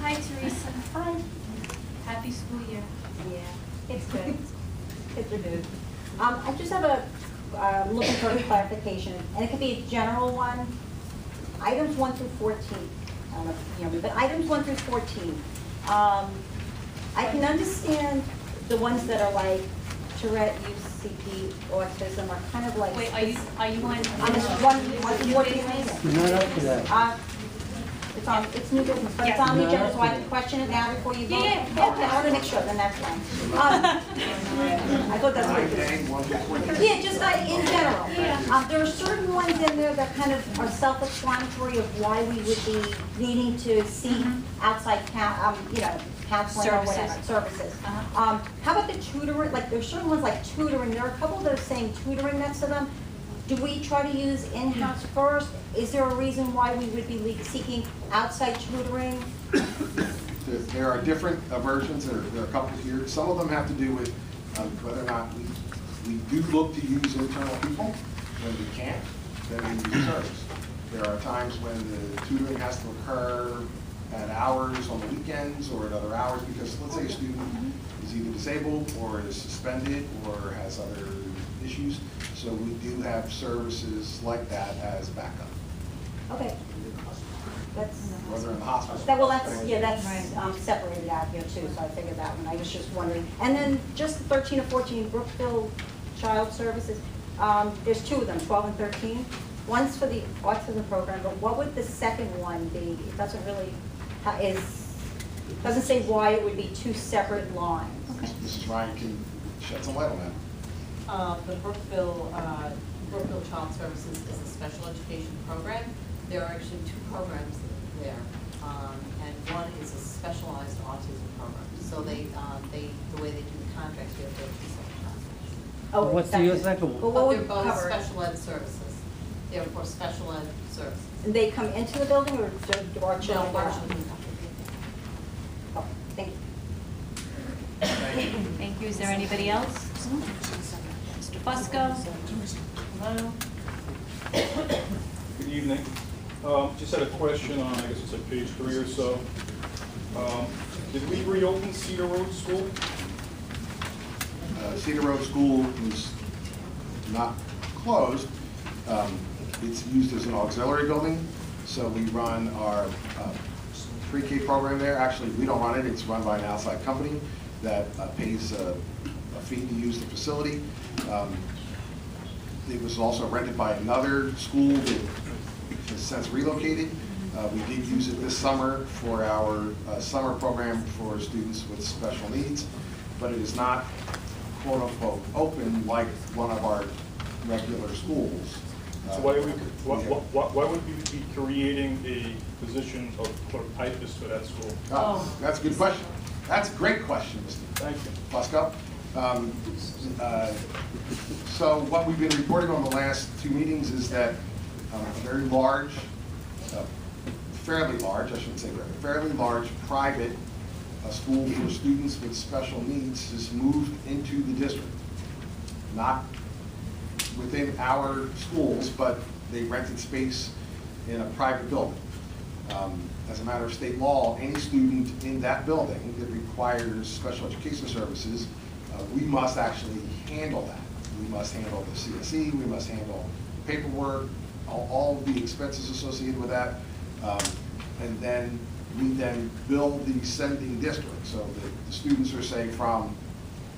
Hi, Teresa. Hi. Happy school year. Yeah, it's good. Kids are good. I just have a, looking for a clarification, and it could be a general one. Items 1 through 14, I don't know if you know me, but items 1 through 14. I can understand the ones that are like Tourette, UCP, autism are kind of like. Wait, are you on? On this one through 14 items. You're not up to that. It's new business, but it's Yeah. on the agenda, so I can question it now before you vote? Yeah, yeah. Okay, I want to make sure, then that's fine. I thought that's what it was. Yeah, just in general. Yeah. There are certain ones in there that kind of are self-explanatory of why we would be needing to seek outside counseling or whatever, services. Uh-huh. How about the tutoring, like there's certain ones like tutoring, there are a couple that are saying tutoring next to them. Do we try to use in-house first? Is there a reason why we would be seeking outside tutoring? There are different versions, there are a couple here. Some of them have to do with whether or not we do look to use internal people. When we can't, then we use service. There are times when the tutoring has to occur at hours on the weekends or at other hours because let's say a student is either disabled or is suspended or has other issues. So we do have services like that as backup. Okay. That's. Whether in the hospital. That's separated out here too, so I figured that one. I was just wondering. And then just 13 or 14, Brookfield Child Services. There's two of them, 12 and 13. One's for the autism program, but what would the second one be? It doesn't really, doesn't say why it would be two separate lines. Okay. Mrs. Ryan can shed some light on that. The Brookfield Child Services is a special education program. There are actually two programs there, and one is a specialized autism program. So the way they do the contracts, we have to have two separate contracts. Oh, What's the second one? But what They're would both cover it? special ed services. They're for special ed services. And they come into the building or do our children? No, our children. Oh, thank you. Thank you. Is there anybody else? Mr. Fusco? Hello? Good evening. Just had a question on, I guess it's like page 3 or so. Did we reopen Cedar Road School? Cedar Road School is not closed. It's used as an auxiliary building, so we run our pre-K program there. Actually, we don't run it. It's run by an outside company that pays a fee to use the facility. It was also rented by another school that has since relocated. We did use it this summer for our summer program for students with special needs, but it is not quote unquote open like one of our regular schools. So why would we be creating a position of clerk typist for that school? That's a good question. That's a great question, Mr. Thank you. Fusco. So what we've been reporting on the last 2 meetings is that a very large, fairly large, I shouldn't say fairly large private school for students with special needs has moved into the district. Not within our schools, but they rented space in a private building. As a matter of state law, any student in that building that requires special education services, we must actually handle that. We must handle the CSE, we must handle paperwork, all of the expenses associated with that. And then we then bill the sending district. So the students are, say, from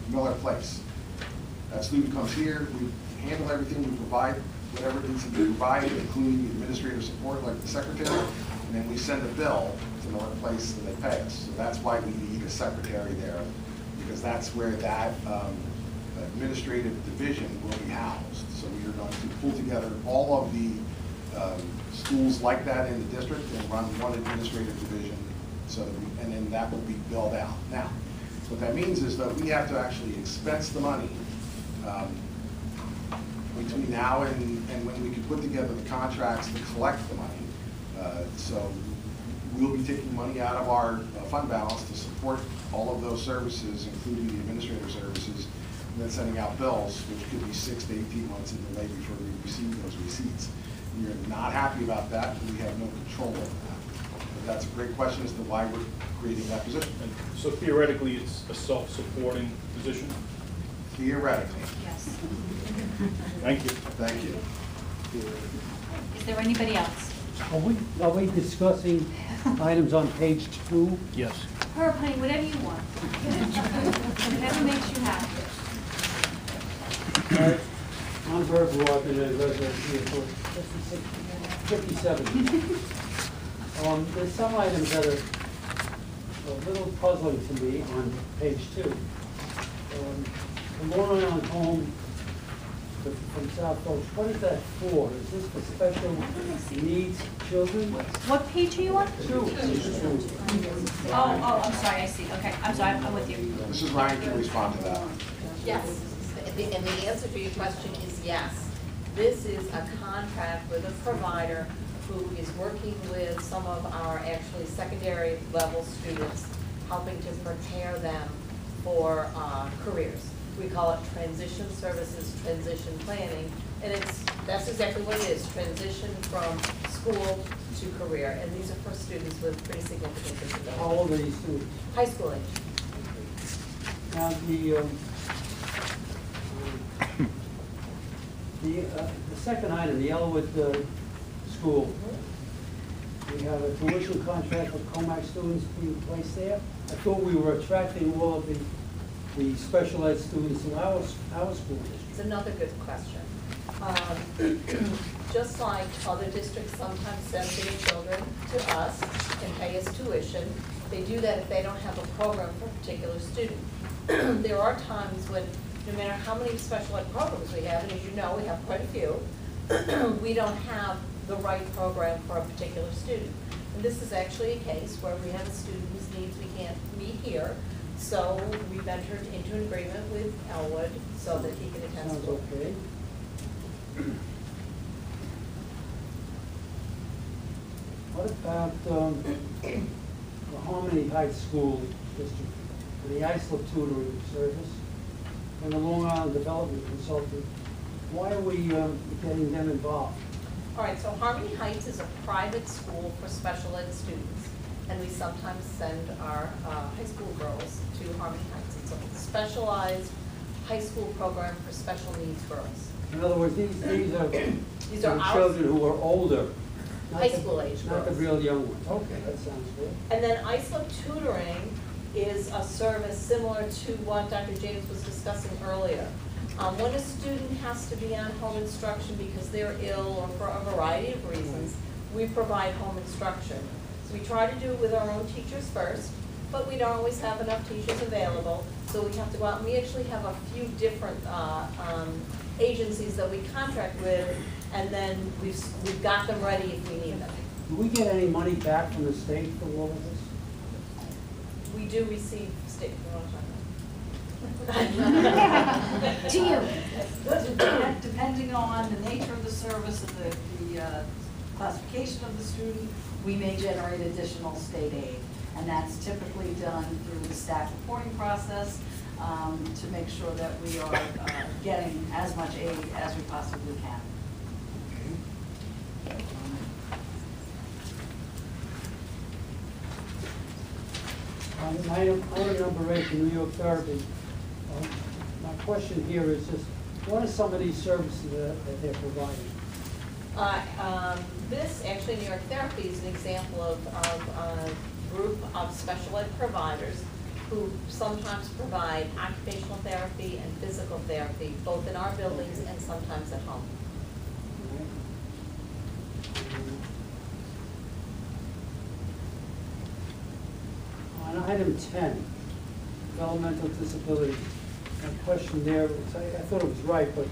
Miller Place. That student comes here, we handle everything, we provide whatever needs to be provided, including the administrative support like the secretary, and then we send a bill to Miller Place and they pay us. So that's why we need a secretary there, because that's where that administrative division will be housed. So we are going to pull together all of the schools like that in the district and run one administrative division, so that and then that will be billed out. Now, what that means is that we have to actually expense the money between now and when we can put together the contracts to collect the money. So we'll be taking money out of our fund balance to support all of those services, including the administrative services, and then sending out bills, which could be 6 to 18 months in delay before we receive those receipts. We're not happy about that, and we have no control over that. But that's a great question as to why we're creating that position. And so theoretically, it's a self-supporting position? Theoretically. Yes. Thank you. Thank you. Is there anybody else? Are we discussing items on page 2? Yes. Herb, honey, whatever you want. Whatever makes you happy. I'm Herb Roth, and I'm resident here for 57. There's some items that are a little puzzling to me on page 2. The Long Island Home from South Coast, what is that for? Is this for special needs children? What page are you on? 2. Oh, I'm sorry, I see. Okay, I'm sorry, I'm with you. Mrs. Ryan can respond to that. Yes, and the answer to your question is yes. This is a contract with a provider who is working with some of our actually secondary level students, helping to prepare them for careers. We call it transition services, transition planning, and that's exactly what it is, transition from school to career. And these are for students with pretty significant disabilities. How old are these students? High school age. Now, the second item, the Elwood School, we have a tuition contract for Commack students being placed there. I thought we were attracting all of the special ed students in our school district. It's another good question. Just like other districts sometimes send their children to us and pay us tuition, they do that if they don't have a program for a particular student. There are times when, no matter how many special ed programs we have, and as you know, we have quite a few, we don't have the right program for a particular student. And this is actually a case where we have a student whose needs we can't meet here, so we've entered into an agreement with Elwood so that he can attend Sounds school. okay. What about the Harmony Heights School District, the Islip tutoring service, and the Long Island Development Consultant? Why are we getting them involved? All right, so Harmony Heights is a private school for special ed students, and we sometimes send our high school girls to Harmony Heights. It's a specialized high school program for special needs girls. In other words, these are our children who are older. not high the- school age Not the girls. real young ones. Okay, that sounds good. And then Islip tutoring is a service similar to what Dr. James was discussing earlier. When a student has to be on home instruction because they're ill or for a variety of reasons, we provide home instruction. So we try to do it with our own teachers first, but we don't always have enough teachers available, so we have to go out. And we actually have a few different agencies that we contract with, and then we've got them ready if we need them. Do we get any money back from the state for all of this? We do receive state, To you. Depending on the nature of the service and the classification of the student, we may generate additional state aid. And that's typically done through the staff reporting process to make sure that we are getting as much aid as we possibly can. Item number 8, New York Therapy. My question here is just, what are some of these services that they're providing? This, actually, New York Therapy is an example of a group of special ed providers who sometimes provide occupational therapy and physical therapy, both in our buildings and sometimes at home. On item 10, developmental disabilities, a question there, I thought it was right, but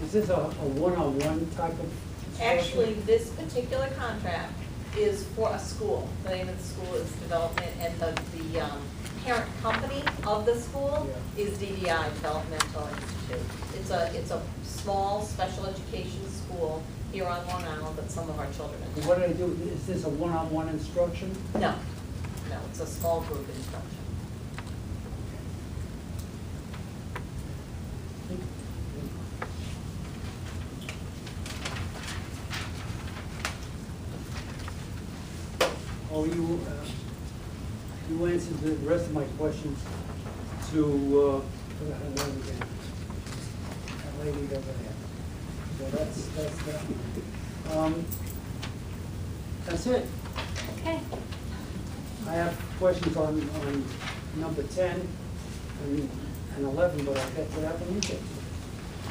is this a one-on-one type of instruction? Actually, this particular contract is for a school. The name of the school is Development, and the parent company of the school is DDI, Developmental Institute. It's a small special education school here on Long Island that some of our children attend. What do they do? Is this a one-on-one instruction? No, it's a small group instruction. Oh, you answered the rest of my questions to, that lady over there. So that's that. That's it. Okay. I have questions on number 10 and 11, but I'll get to that when you get to it.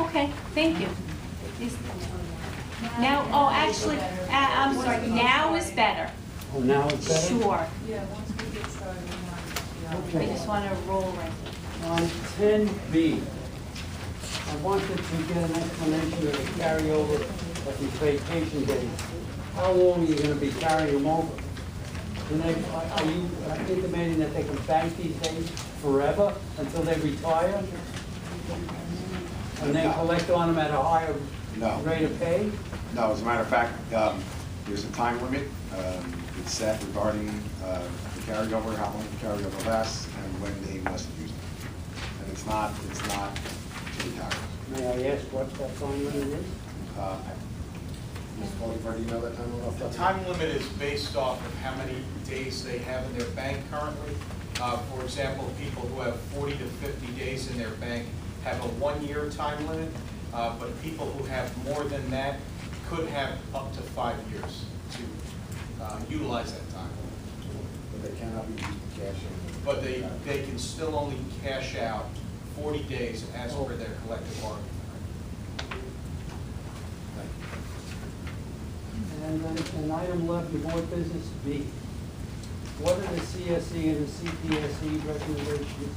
Okay, thank you. Now, oh, actually, I'm sorry, now is better. Oh, now it's better? Sure. Yeah, once we get started, we want I just want to roll right. On 10B, I wanted to get an explanation of the carryover of these vacation days. How long are you going to be carrying them over? And then, are you intimating that they can bank these days forever until they retire? And then collect on them at a higher rate of pay? No, as a matter of fact, there's a time limit. It's set regarding the carryover, how long the carryover lasts, and when they must use it. And it's not to retire. May I ask what that time limit is? Ms. Pauley, do you know that time limit off the The top? time limit is based off of how many days they have in their bank currently. For example, people who have 40 to 50 days in their bank have a 1-year time limit, but people who have more than that could have up to 5 years to utilize that time. But they cannot be used to cash in. But they can still only cash out 40 days as per their collective bargaining agreement. And then in item 11, board business B. What are the CSE and the CPSE recommendations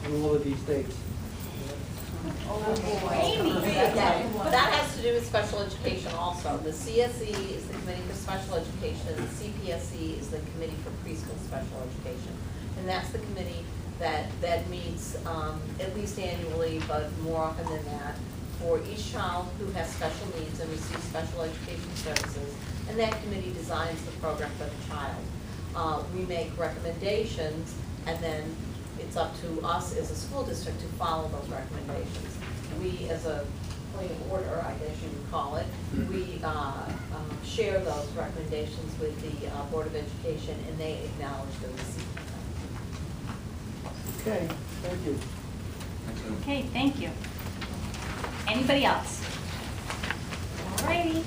on all of these dates? That has to do with special education also. The CSE is the Committee for Special Education, the CPSE is the Committee for Preschool Special Education. And that's the committee that meets at least annually, but more often than that, for each child who has special needs and receives special education services. And that committee designs the program for the child. We make recommendations, and then it's up to us as a school district to follow those recommendations. We, as a point of order, I guess you would call it, we share those recommendations with the Board of Education, and they acknowledge the receipt. Okay, thank you. Okay, thank you. Anybody else? All righty.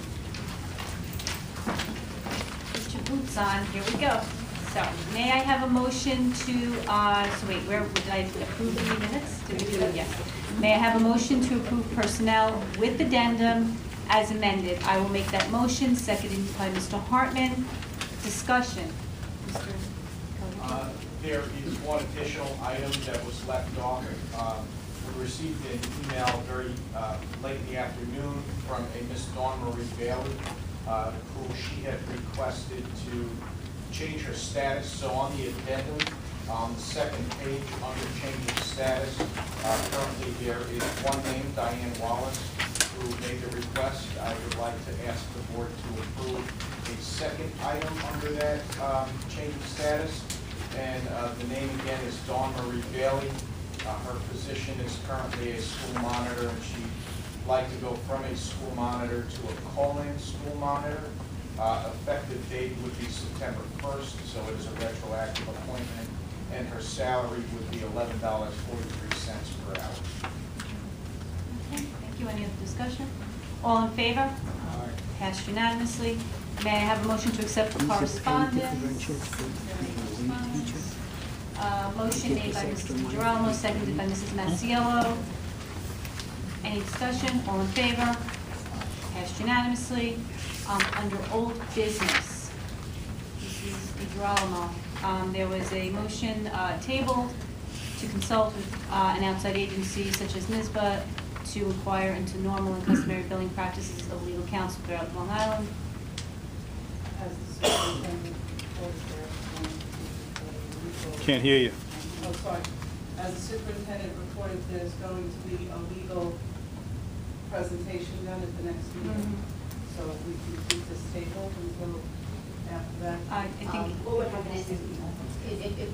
Put your boots on, here we go. So, may I have a motion to, so wait, where, did I approve the minutes? Did we do that? Yes. May I have a motion to approve personnel with addendum as amended? I will make that motion, seconded by Mr. Hartman. Discussion. Mr. Cody? There is one additional item that was left off. We received an email very late in the afternoon from a Miss Dawn Marie Bailey, who she had requested to change her status. So on the addendum, on the second page under change of status, currently there is one name, Diane Wallace, who made the request. I would like to ask the board to approve a second item under that change of status. And the name again is Dawn Marie Bailey. Her position is currently a school monitor, and she'd like to go from a school monitor to a call-in school monitor. Effective date would be September 1st, so it is a retroactive appointment, and her salary would be $11.43 per hour. Okay, thank you. Any other discussion? All in favor? Passed unanimously. May I have a motion to accept the correspondence? Motion made by Mrs. DeGirolamo, seconded by Mrs. Masiello. Any discussion? All in favor? Passed unanimously. Under old business, Mrs. DeGirolamo, there was a motion tabled to consult with an outside agency such as NISBA to inquire into normal and customary billing practices of legal counsel throughout Long Island. As the superintendent reported, there's going to be a legal. Can't hear you. Oh, sorry. As the superintendent reported, there's going to be a legal presentation done at the next meeting. So we can keep this tabled until after that. I think, What would happen is, if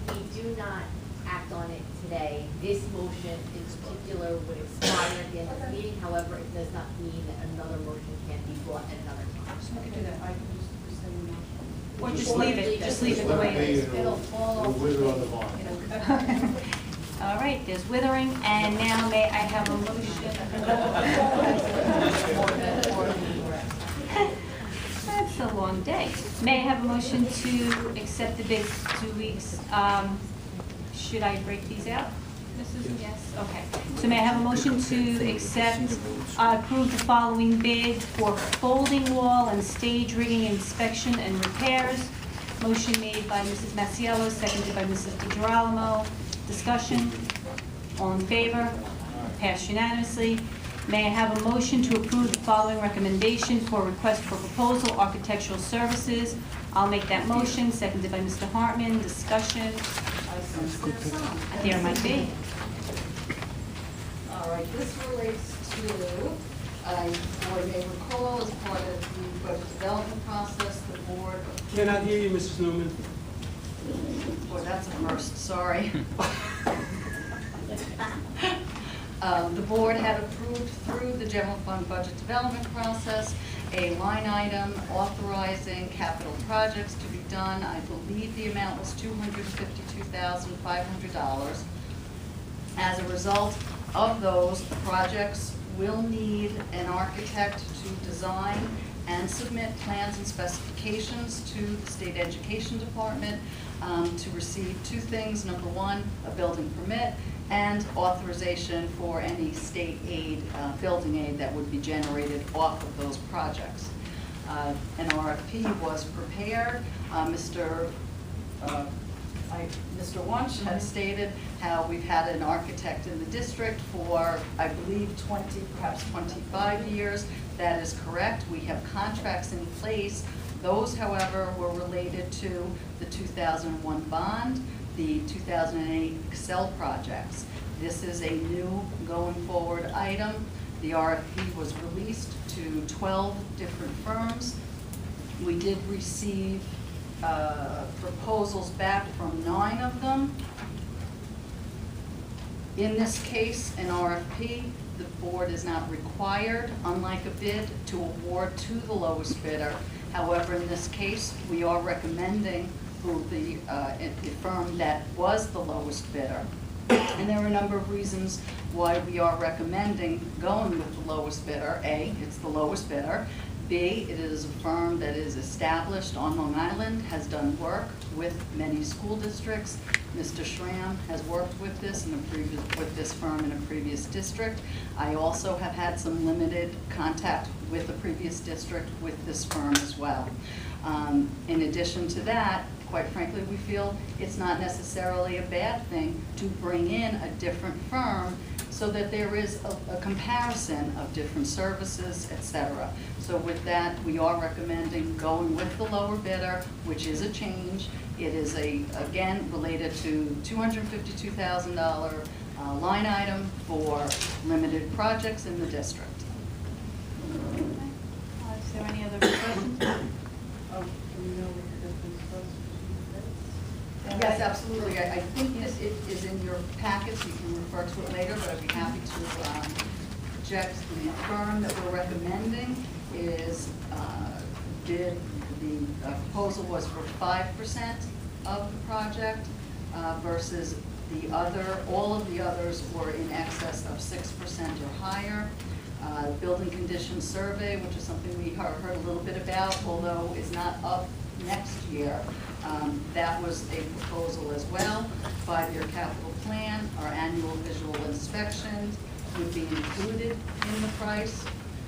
we do not act on it today, this motion in particular would expire at the end of the meeting. However, it does not mean that another motion can't be brought at another time. I can do that. I can just rescind the motion. or just leave it, the way it is. It'll fall off. All right, there's withering, and now may I have a motion? That's a long day. May I have a motion to accept the bids for 2 weeks? Should I break these out? Yes, okay. So may I have a motion to accept, approve the following bid for folding wall and stage rigging inspection and repairs? Motion made by Mrs. Masiello, seconded by Mrs. DeGirolamo. Discussion? All in favor? Passed unanimously. May I have a motion to approve the following recommendation for request for proposal, architectural services? I'll make that motion, seconded by Mr. Hartman. Discussion? There might be. All right, this relates to, board may recall, as part of the budget development process, the board. Cannot hear you, Mrs. Newman. Boy, that's a first, sorry. The board had approved through the general fund budget development process a line item authorizing capital projects to be done. I believe the amount was $252,500. As a result of those projects, will need an architect to design and submit plans and specifications to the State Education Department to receive two things. Number one, a building permit, and authorization for any state aid, building aid that would be generated off of those projects. An RFP was prepared. Mr. Wunsch had stated how we've had an architect in the district for, I believe, 20, perhaps 25 years. That is correct. We have contracts in place. Those, however, were related to the 2001 bond, the 2008 Excel projects. This is a new going forward item. The RFP was released to 12 different firms. We did receive proposals back from 9 of them. In this case, an RFP, the board is not required, unlike a bid, to award to the lowest bidder. However, in this case, we are recommending who the firm that was the lowest bidder. And there are a number of reasons why we are recommending going with the lowest bidder. A, it's the lowest bidder. B, it is a firm that is established on Long Island, has done work with many school districts. Mr. Schramm has worked with this firm in a previous district. I also have had some limited contact with the previous district with this firm as well. In addition to that, quite frankly, we feel it's not necessarily a bad thing to bring in a different firm so that there is a comparison of different services, et cetera. So with that, we are recommending going with the lower bidder, which is a change. It is again, related to $252,000 line item for limited projects in the district. Is there any other questions? Oh, do we know what the difference was between Yes, absolutely. I think this is in your packets. You can refer to it later, but I'd be happy to project. The firm that we're recommending is the proposal was for 5% of the project versus all of the others were in excess of 6% or higher. Building condition survey, which is something we heard a little bit about, although it's not up next year. That was a proposal as well. 5-year capital plan, our annual visual inspection would be included in the price.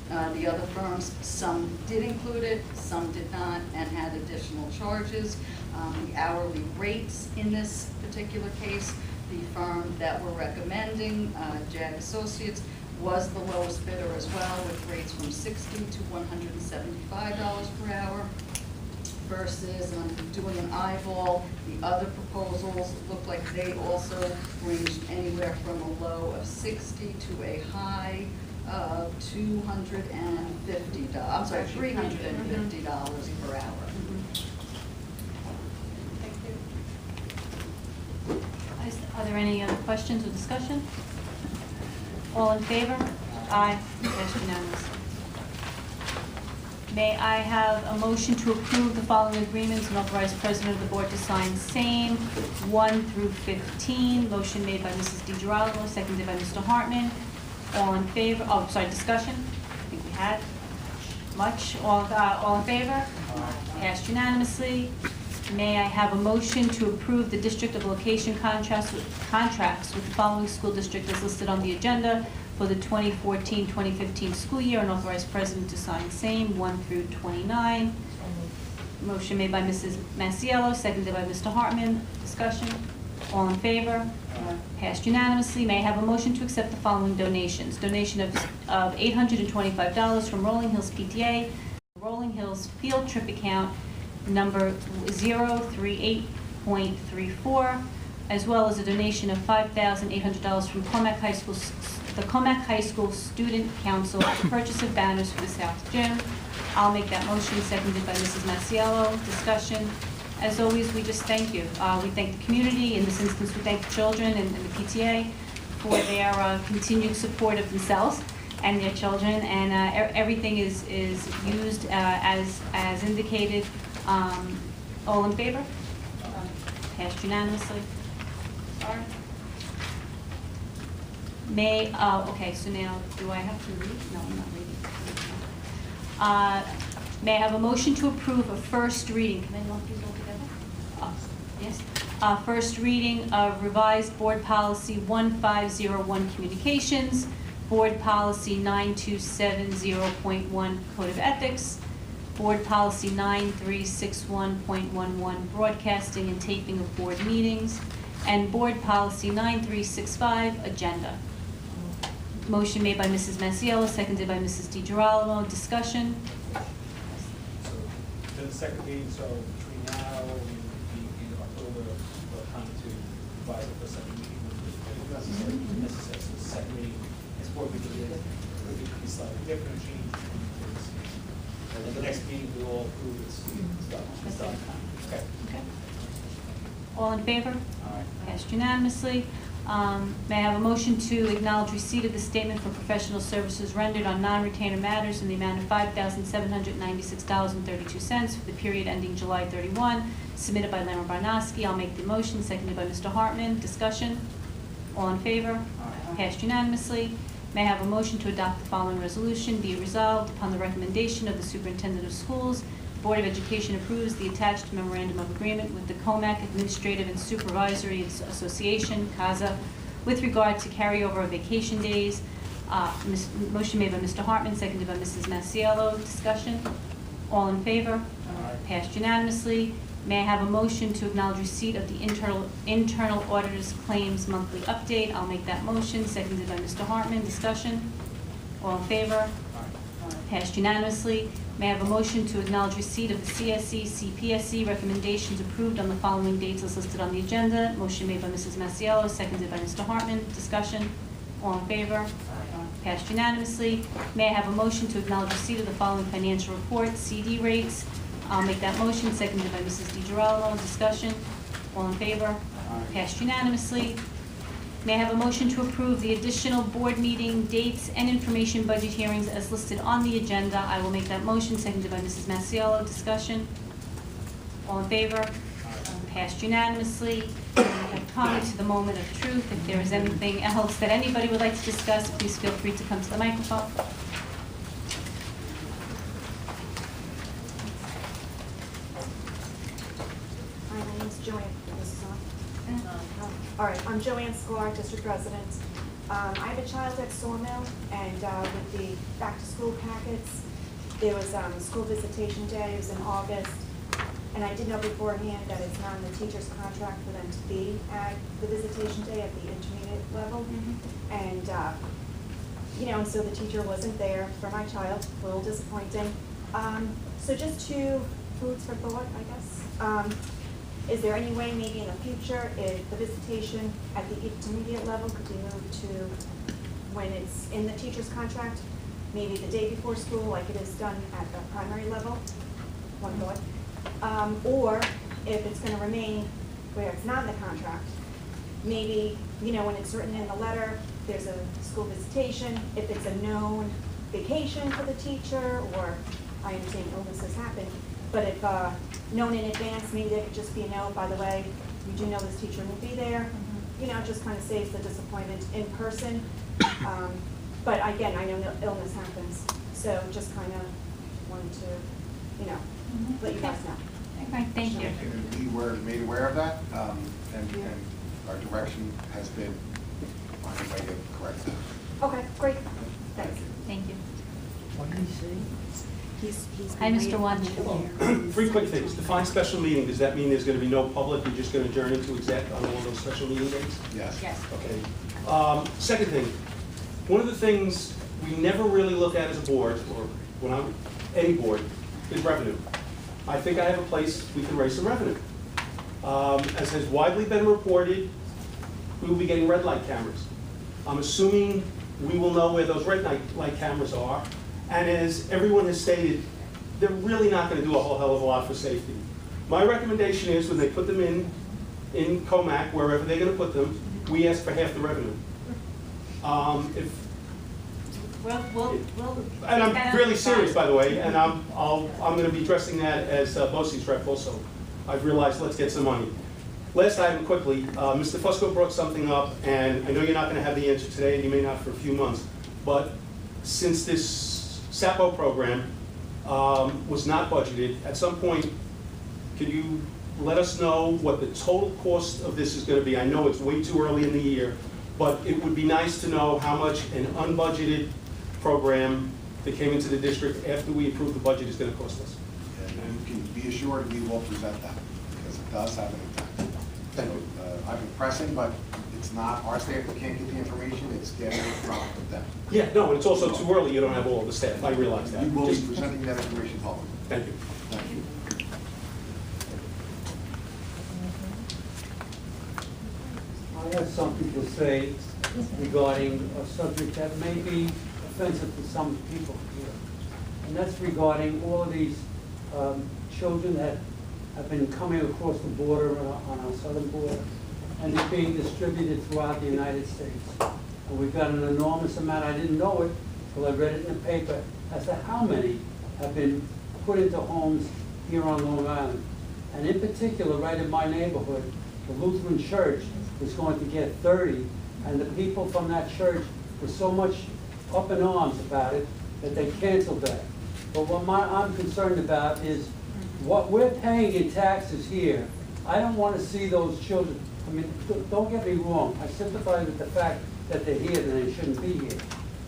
The other firms, some did include it, some did not, and had additional charges. The hourly rates in this particular case The firm that we're recommending, JAG Associates, was the lowest bidder as well, with rates from $60 to $175 per hour. Versus doing an eyeball, the other proposals look like they also ranged anywhere from a low of $60 to a high of $250. I'm sorry, $350 per hour. Are there any other questions or discussion? All in favor? Aye. Passed unanimously. May I have a motion to approve the following agreements and authorize President of the Board to sign same, 1 through 15. Motion made by Mrs. DiGirolamo, seconded by Mr. Hartman. All in favor? Oh, sorry, discussion? I think we had much. All in favor? Passed unanimously. May I have a motion to approve the District of Location contracts with the following school district as listed on the agenda for the 2014-2015 school year and authorize President to sign same, 1 through 29. Motion made by Mrs. Masiello, seconded by Mr. Hartman. Discussion? All in favor? Passed unanimously. May I have a motion to accept the following donations? Donation of $825 from Rolling Hills PTA, Rolling Hills Field Trip Account, number 038.34, as well as a donation of $5,800 from Commack High School, the Commack High School Student Council for purchase of banners for the South Gym. I'll make that motion, seconded by Mrs. Masiello. Discussion. As always, we just thank you. We thank the community. In this instance, we thank the children and the PTA for their continued support of themselves and their children, and everything is used as indicated. All in favor? Passed unanimously. Sorry. Okay, so now, do I have to read? No, I'm not reading. May I have a motion to approve a first reading? Can I lump these all together? Yes. First reading of revised Board Policy 1501 Communications, Board Policy 9270.1 Code of Ethics, Board Policy 9361.11 Broadcasting and Taping of Board Meetings, and Board Policy 9365 Agenda. Motion made by Mrs. Masiello, seconded by Mrs. DiGirolamo. Discussion? So, then the second meeting, so between now and the October, we'll come to revise it for the second meeting. Necessary. So the second meeting, as board meeting, could be slightly different, change. And then the next meeting, we all approve it's done. Okay. Okay. All in favor? Aye. Passed unanimously. May I have a motion to acknowledge receipt of the statement for professional services rendered on non-retainer matters in the amount of $5,796.32 for the period ending July 31, submitted by Lamar Barnowski. I'll make the motion, seconded by Mr. Hartman. Discussion? All in favor? Passed unanimously. May I have a motion to adopt the following resolution? Be it resolved upon the recommendation of the Superintendent of Schools, the Board of Education approves the attached memorandum of agreement with the Commack Administrative and Supervisory Association, CASA, with regard to carryover of vacation days. Motion made by Mr. Hartman, seconded by Mrs. Masiello. Discussion? All in favor? Passed unanimously. May I have a motion to acknowledge receipt of the internal auditor's claims monthly update? I'll make that motion, seconded by Mr. Hartman. Discussion? All in favor? Passed unanimously. May I have a motion to acknowledge receipt of the CSE, CPSE recommendations approved on the following dates as listed on the agenda? Motion made by Mrs. Masiello, seconded by Mr. Hartman. Discussion? All in favor? Passed unanimously. May I have a motion to acknowledge receipt of the following financial reports, CD rates? I'll make that motion, seconded by Mrs. DiGirolamo. Discussion? All in favor? Passed unanimously. May I have a motion to approve the additional board meeting dates and information budget hearings as listed on the agenda? I will make that motion, seconded by Mrs. Masiello. Discussion? All in favor? Passed unanimously. We have come to the moment of truth. If there is anything else that anybody would like to discuss, please feel free to come to the microphone. Hi, my name's Joanne. All right, I'm Joanne Sklar, District President. I have a child at Sawmill, and with the back-to-school packets, there was school visitation day. It was in August. And I did know beforehand that it's not in the teacher's contract for them to be at the visitation day at the intermediate level. And, and so the teacher wasn't there for my child, a little disappointing. So just two foods for thought, I guess. Is there any way maybe in the future, if the visitation at the intermediate level could be moved to when it's in the teacher's contract, maybe the day before school, like it is done at the primary level? One thought. Or if it's going to remain where it's not in the contract, maybe, when it's written in the letter, there's a school visitation, if it's a known vacation for the teacher, or I understand illnesses happen, but if known in advance, maybe there could just be a note, by the way, you do know this teacher will be there. Just kind of saves the disappointment in person. But again, I know illness happens, so just kind of wanted to, let you guys know. Okay, thank you. We were made aware of that, and our direction has been on the way to correct that. Okay, great. Thanks. Thank you. What did he say? Hi, Mr. Wunsch. Three quick things. Define special meeting. Does that mean there's going to be no public? You're just going to adjourn into exec on all those special meeting dates? Yes. Yes. Okay. Second thing, one of the things we never really look at as a board, or when I'm any board, is revenue. I think I have a place we can raise some revenue. As has widely been reported, we will be getting red light cameras. I'm assuming we will know where those red light cameras are. And as everyone has stated, they're really not going to do a whole hell of a lot for safety. My recommendation is when they put them in Commack, wherever they're going to put them, we ask for half the revenue. And I'm really serious, by the way, and I'm going to be addressing that as BOCE's rep also. I've realized, let's get some money. Last item quickly, Mr. Fusco brought something up, and I know you're not going to have the answer today, and you may not for a few months, but since this SAPO program was not budgeted, at some point, could you let us know what the total cost of this is going to be? I know it's way too early in the year, but it would be nice to know how much an unbudgeted program that came into the district after we approved the budget is going to cost us. And you can be assured we will present that, because it does have an impact. So, I've been pressing, but it's not our staff that can't get the information, it's getting it from them. Yeah, no, and it's also too early, you don't have all of the staff, I realize that. We will be presenting that information publicly. Thank you. Thank you. I have something to say regarding a subject that may be offensive to some people here. And that's regarding all of these children that have been coming across the border on our southern border, and they're being distributed throughout the United States. And we've got an enormous amount, I didn't know it till I read it in the paper, as to how many have been put into homes here on Long Island. And in particular, right in my neighborhood, the Lutheran Church was going to get 30, and the people from that church were so much up in arms about it that they canceled that. But what I'm concerned about is what we're paying in taxes here. I don't want to see those children. I mean, don't get me wrong. I sympathize with the fact that they're here and they shouldn't be here.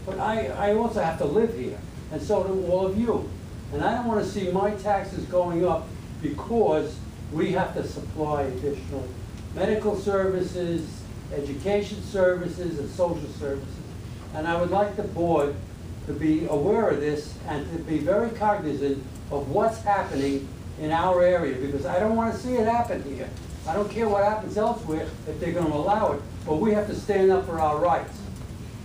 But I also have to live here, and so do all of you. And I don't want to see my taxes going up because we have to supply additional medical services, education services, and social services. And I would like the board to be aware of this and to be very cognizant of what's happening in our area, because I don't want to see it happen here. I don't care what happens elsewhere if they're going to allow it, but we have to stand up for our rights.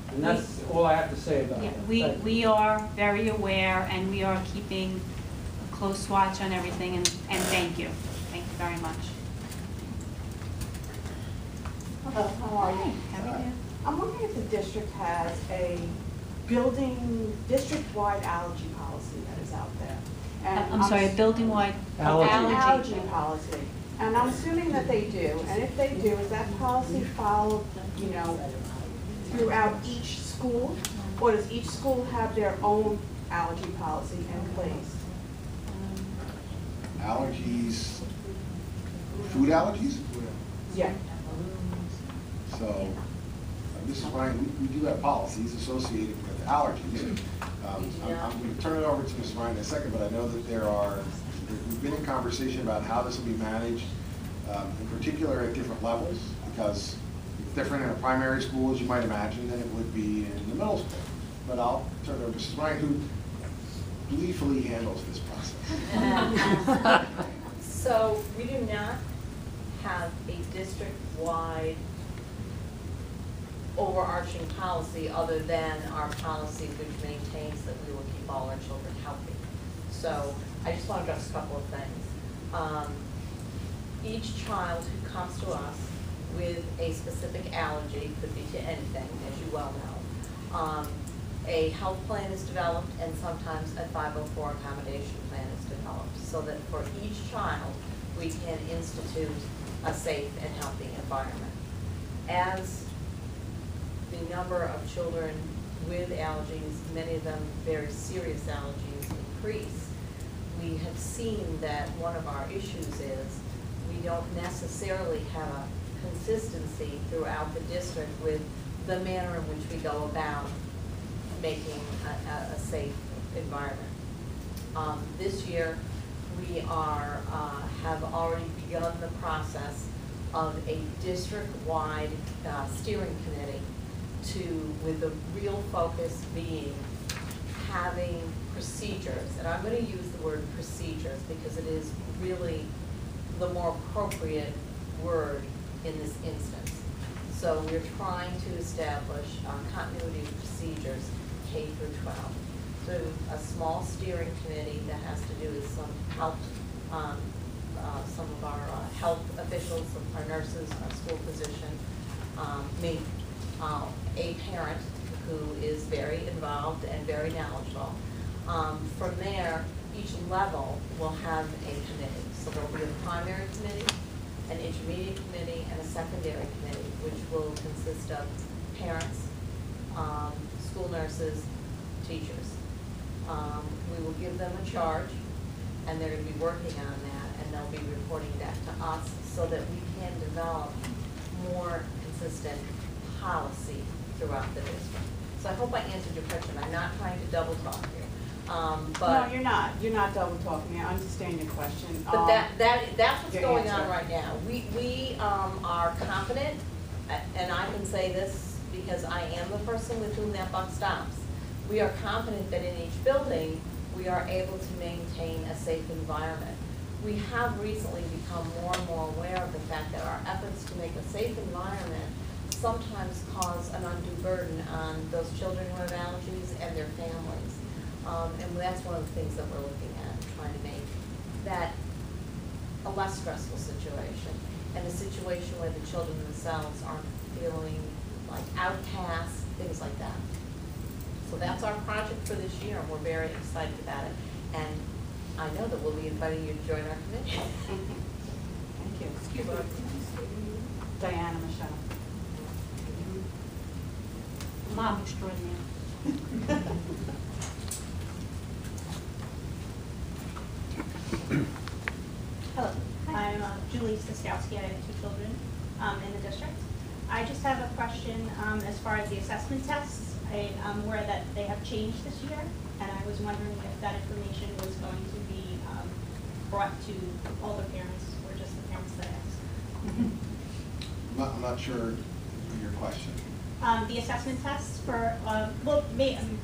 And that's all I have to say about Yeah, it. we are very aware, and we are keeping a close watch on everything, and thank you. Thank you very much. Hello, how are you? How are you? I'm wondering if the district has a district-wide allergy policy that is out there. And I'm sorry, building-wide allergy policy. And I'm assuming that they do. And if they do, is that policy followed, throughout each school? Or does each school have their own allergy policy in place? Allergies, food allergies? Yeah. So, Mrs. Ryan, we do have policies associated with allergies. I'm going to turn it over to Ms. Ryan in a second, but I know that there are we've been in conversation about how this will be managed, in particular at different levels, because it's different in a primary school, as you might imagine, than it would be in the middle school. But I'll turn it over to Mrs. Ryan, who gleefully handles this process. So we do not have a district-wide overarching policy other than our policy which maintains that we will keep all our children healthy. So I just want to address a couple of things. Each child who comes to us with a specific allergy, could be to anything, as you well know, a health plan is developed, and sometimes a 504 accommodation plan is developed, so that for each child, we can institute a safe and healthy environment. As the number of children with allergies, many of them very serious allergies, increase, we have seen that one of our issues is we don't necessarily have a consistency throughout the district with the manner in which we go about making a safe environment. This year, we have already begun the process of a district-wide steering committee with the real focus being having procedures, and I'm going to use the word procedures because it is really the more appropriate word in this instance. So we're trying to establish continuity of procedures K through 12. So a small steering committee that has to do with some help, some of our health officials, some of our nurses, our school physician, me, a parent who is very involved and very knowledgeable. From there, each level will have a committee. So there will be a primary committee, an intermediate committee, and a secondary committee, which will consist of parents, school nurses, teachers. We will give them a charge, and they're going to be working on that, and they'll be reporting back to us so that we can develop more consistent policy throughout the district. So I hope I answered your question. I'm not trying to double talk here. But No, you're not. You're not double talking. I understand your question. But that's what's your going answer. on right now. We are confident, and I can say this because I am the person with whom that buck stops. We are confident that in each building, we are able to maintain a safe environment. We have recently become more and more aware of the fact that our efforts to make a safe environment sometimes cause an undue burden on those children who have allergies and their families. And that's one of the things that we're looking at, trying to make that a less stressful situation, and a situation where the children themselves aren't feeling like outcasts, things like that. So that's our project for this year, and we're very excited about it. And I know that we'll be inviting you to join our committee. Thank you. Excuse me. Diana Michelle. Mom extraordinaire. Hello, I'm Julie Siskowski. I have 2 children in the district. I just have a question as far as the assessment tests. I'm aware that they have changed this year, and I was wondering if that information was going to be brought to all the parents or just the parents that asked. I'm not sure of your question. The assessment tests for,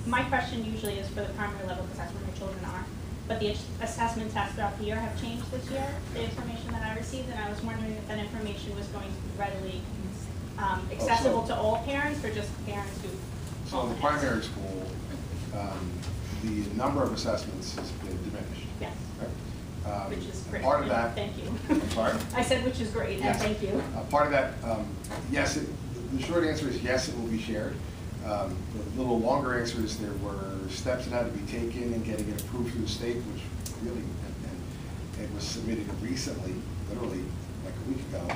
my question usually is for the primary level because that's where my children are. But the assessment tests throughout the year have changed this year, the information that I received, and I was wondering if that information was going to be readily accessible to all parents or just parents who. So in the primary school, the number of assessments has been diminished. Yes. Right? Which is great. Part of that. Thank you. I'm sorry? I said which is great, and Yes. thank you. Part of that, yes, the short answer is yes, it will be shared. The little longer answer is there were steps that had to be taken in getting it approved through the state, which really, and it was submitted recently, literally like a week ago.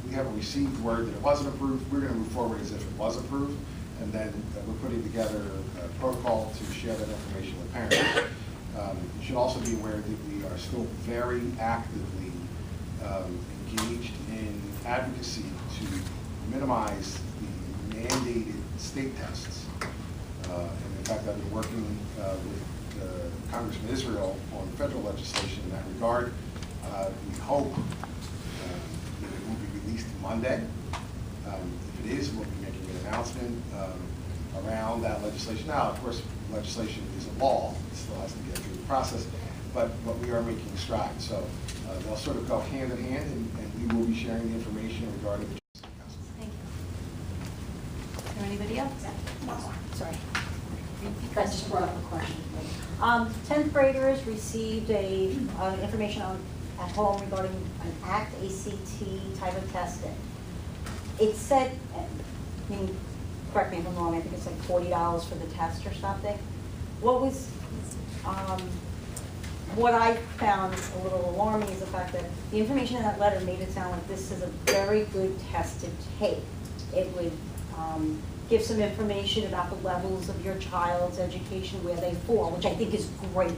We haven't received word that it wasn't approved. We're going to move forward as if it was approved, and then we're putting together a protocol to share that information with parents. You should also be aware that we are still very actively engaged in advocacy to minimize the mandated state tests. And in fact, I've been working with Congressman Israel on federal legislation in that regard. We hope that it will be released Monday. If it is, we'll be making an announcement around that legislation. Now, of course, legislation is a law. It still has to get through the process. But we are making strides. So they'll sort of go hand in hand, and we will be sharing the information regarding the Thank you. Is there anybody else? Sorry. That just brought up a question. 10th graders received information at home regarding an ACT type of testing. It said, I mean, correct me if I'm wrong, I think it's like $40 for the test or something. What I found a little alarming is the fact that the information in that letter made it sound like this is a very good test to take. It would give some information about the levels of your child's education, where they fall, which I think is great.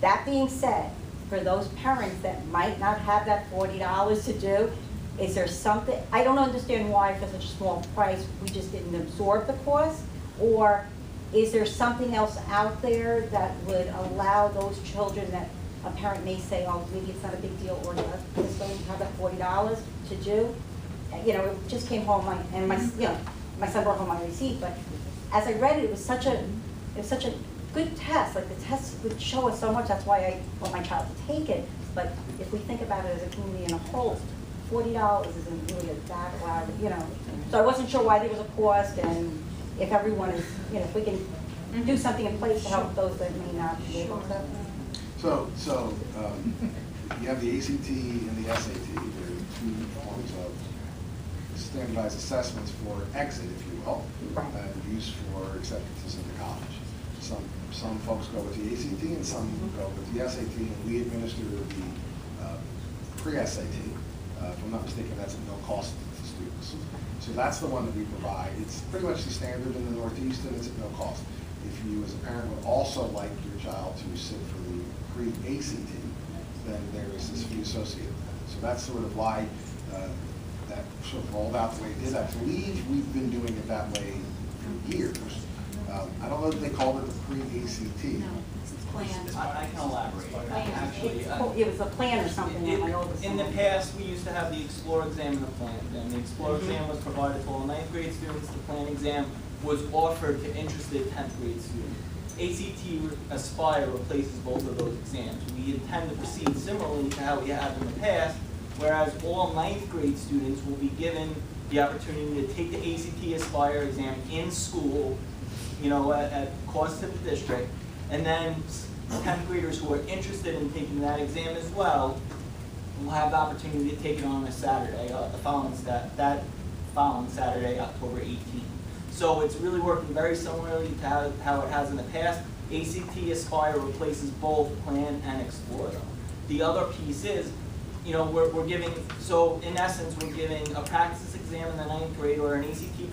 That being said, for those parents that might not have that $40 to do, is there something, I don't understand why for such a small price we just didn't absorb the cost, or is there something else out there that would allow those children that a parent may say, oh, maybe it's not a big deal, or just don't have that $40 to do? You know, it just came home, and my son brought home my receipt, but as I read it, it was such a good test. Like, the test would show us so much. That's why I want my child to take it. But if we think about it as a community in a whole, $40 isn't really that loud, you know. So I wasn't sure why there was a cost, and if everyone is, you know, if we can do something in place to help those that may not be able to. So you have the ACT and the SAT. They're two forms of standardized assessments for exit, if you will, and used for acceptance into college. Some folks go with the ACT and some go with the SAT, and we administer the pre-SAT. If I'm not mistaken, that's at no cost to students. So that's the one that we provide. It's pretty much the standard in the Northeast, and it's at no cost. If you, as a parent, would also like your child to sit for the pre-ACT, then there is this fee associated with that. So that's sort of why that sort of rolled out the way it did. I believe we've been doing it that way for years. I don't know if they called it the pre-ACT. No, it's planned. I can elaborate. Actually, It was a plan or something. In the past, we used to have the Explore exam and the plan exam. The Explore exam was provided to all 9th grade students. The plan exam was offered to interested 10th grade students. ACT Aspire replaces both of those exams. We intend to proceed similarly to how we have in the past, whereas all 9th grade students will be given the opportunity to take the ACT Aspire exam in school, you know, at cost to the district, and then 10th graders who are interested in taking that exam as well will have the opportunity to take it on a Saturday, that following Saturday, October 18th. So it's really working very similarly to how it has in the past. ACT Aspire replaces both Plan and Explore though. The other piece is, you know, we're giving, so in essence, we're giving a practice exam in the 9th grade or an ACT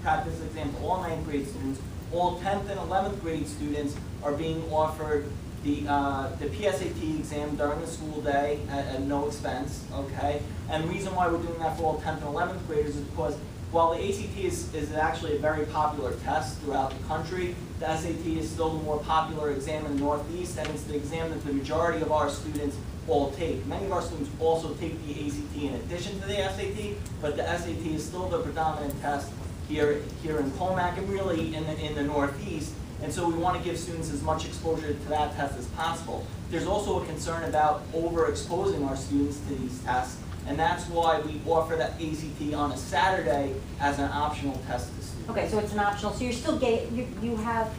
practice exam to all 9th grade students. All 10th and 11th grade students are being offered the PSAT exam during the school day at no expense, okay? And the reason why we're doing that for all 10th and 11th graders is because while the ACT is actually a very popular test throughout the country, the SAT is still the more popular exam in the Northeast, and it's the exam that the majority of our students all take. Many of our students also take the ACT in addition to the SAT, but the SAT is still the predominant test here in Commack and really in the Northeast, and so we want to give students as much exposure to that test as possible. There's also a concern about overexposing our students to these tests, and that's why we offer that ACT on a Saturday as an optional test to students. Okay, so it's an optional, so you're still you have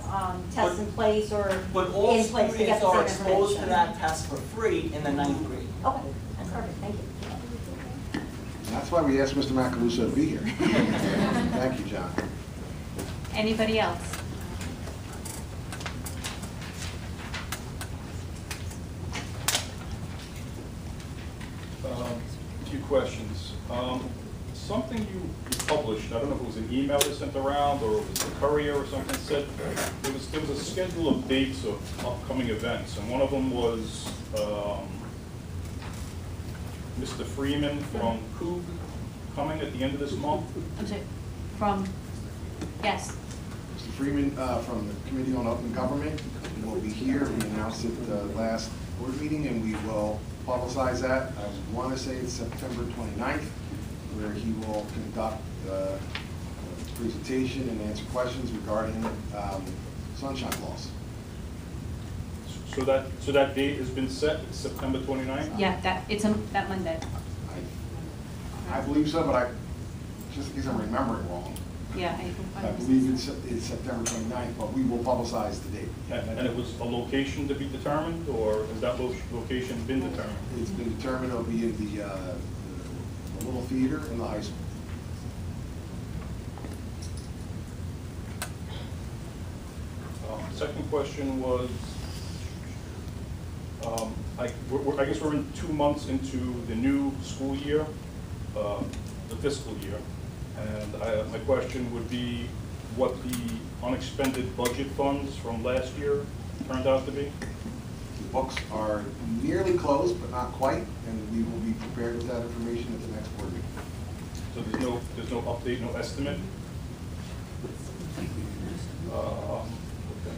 tests in place or but all in place to get students the are same exposed to information. that test for free in the 9th grade. Okay, that's perfect, thank you. That's why we asked Mr. Macaluso to be here. Thank you, John. Anybody else? A few questions. Something you published, I don't know if it was an email that sent around or it was the courier or something, said there was a schedule of dates of upcoming events, and one of them was Mr. Freeman from Coog coming at the end of this month. I'm sorry, from, yes. Mr. Freeman from the Committee on Open Government will be here. We announced it the last board meeting, and we will publicize that. I want to say it's September 29th, where he will conduct a presentation and answer questions regarding sunshine laws. So that date has been set, September 29th? Yeah, that Monday. I believe so, but just in case I'm remembering wrong, Yeah, I believe it's September 29th, but we will publicize the date. And it was a location to be determined, or has that location been determined? It's been determined it'll be in the little theater in the high school. Second question was, I guess we're in 2 months into the new school year, the fiscal year. And my question would be what the unexpended budget funds from last year turned out to be? The books are nearly closed, but not quite, and we will be prepared with that information at the next board meeting. So there's no update, no estimate?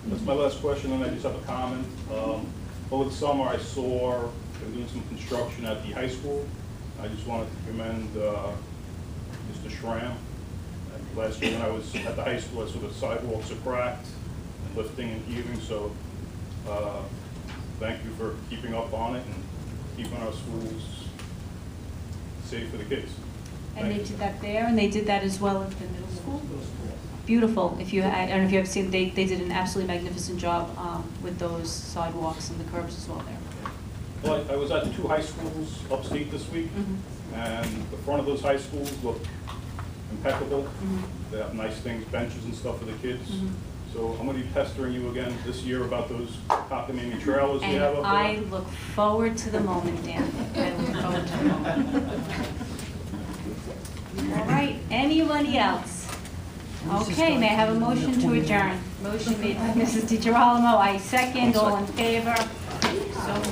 That's my last question, and I just have a comment. Over the summer, I saw them doing some construction at the high school. I just wanted to commend Mr. Schramm. Last year when I was at the high school, I saw the sidewalks are cracked and lifting and heaving, so thank you for keeping up on it and keeping our schools safe for the kids. And they did that there, and they did that as well at the middle school? Beautiful. I don't know if you have seen, they did an absolutely magnificent job with those sidewalks and the curbs as well there. Well, I was at 2 high schools upstate this week, and the front of those high schools look impeccable. They have nice things, benches and stuff for the kids. So I'm going to be pestering you again this year about those cockamamie trailers we have up there. I look forward to the moment, Dan. I look forward to the moment. All right, anybody else? Okay, may I have a motion to adjourn? Motion made by Mrs. DiGirolamo, I second, all in favor. So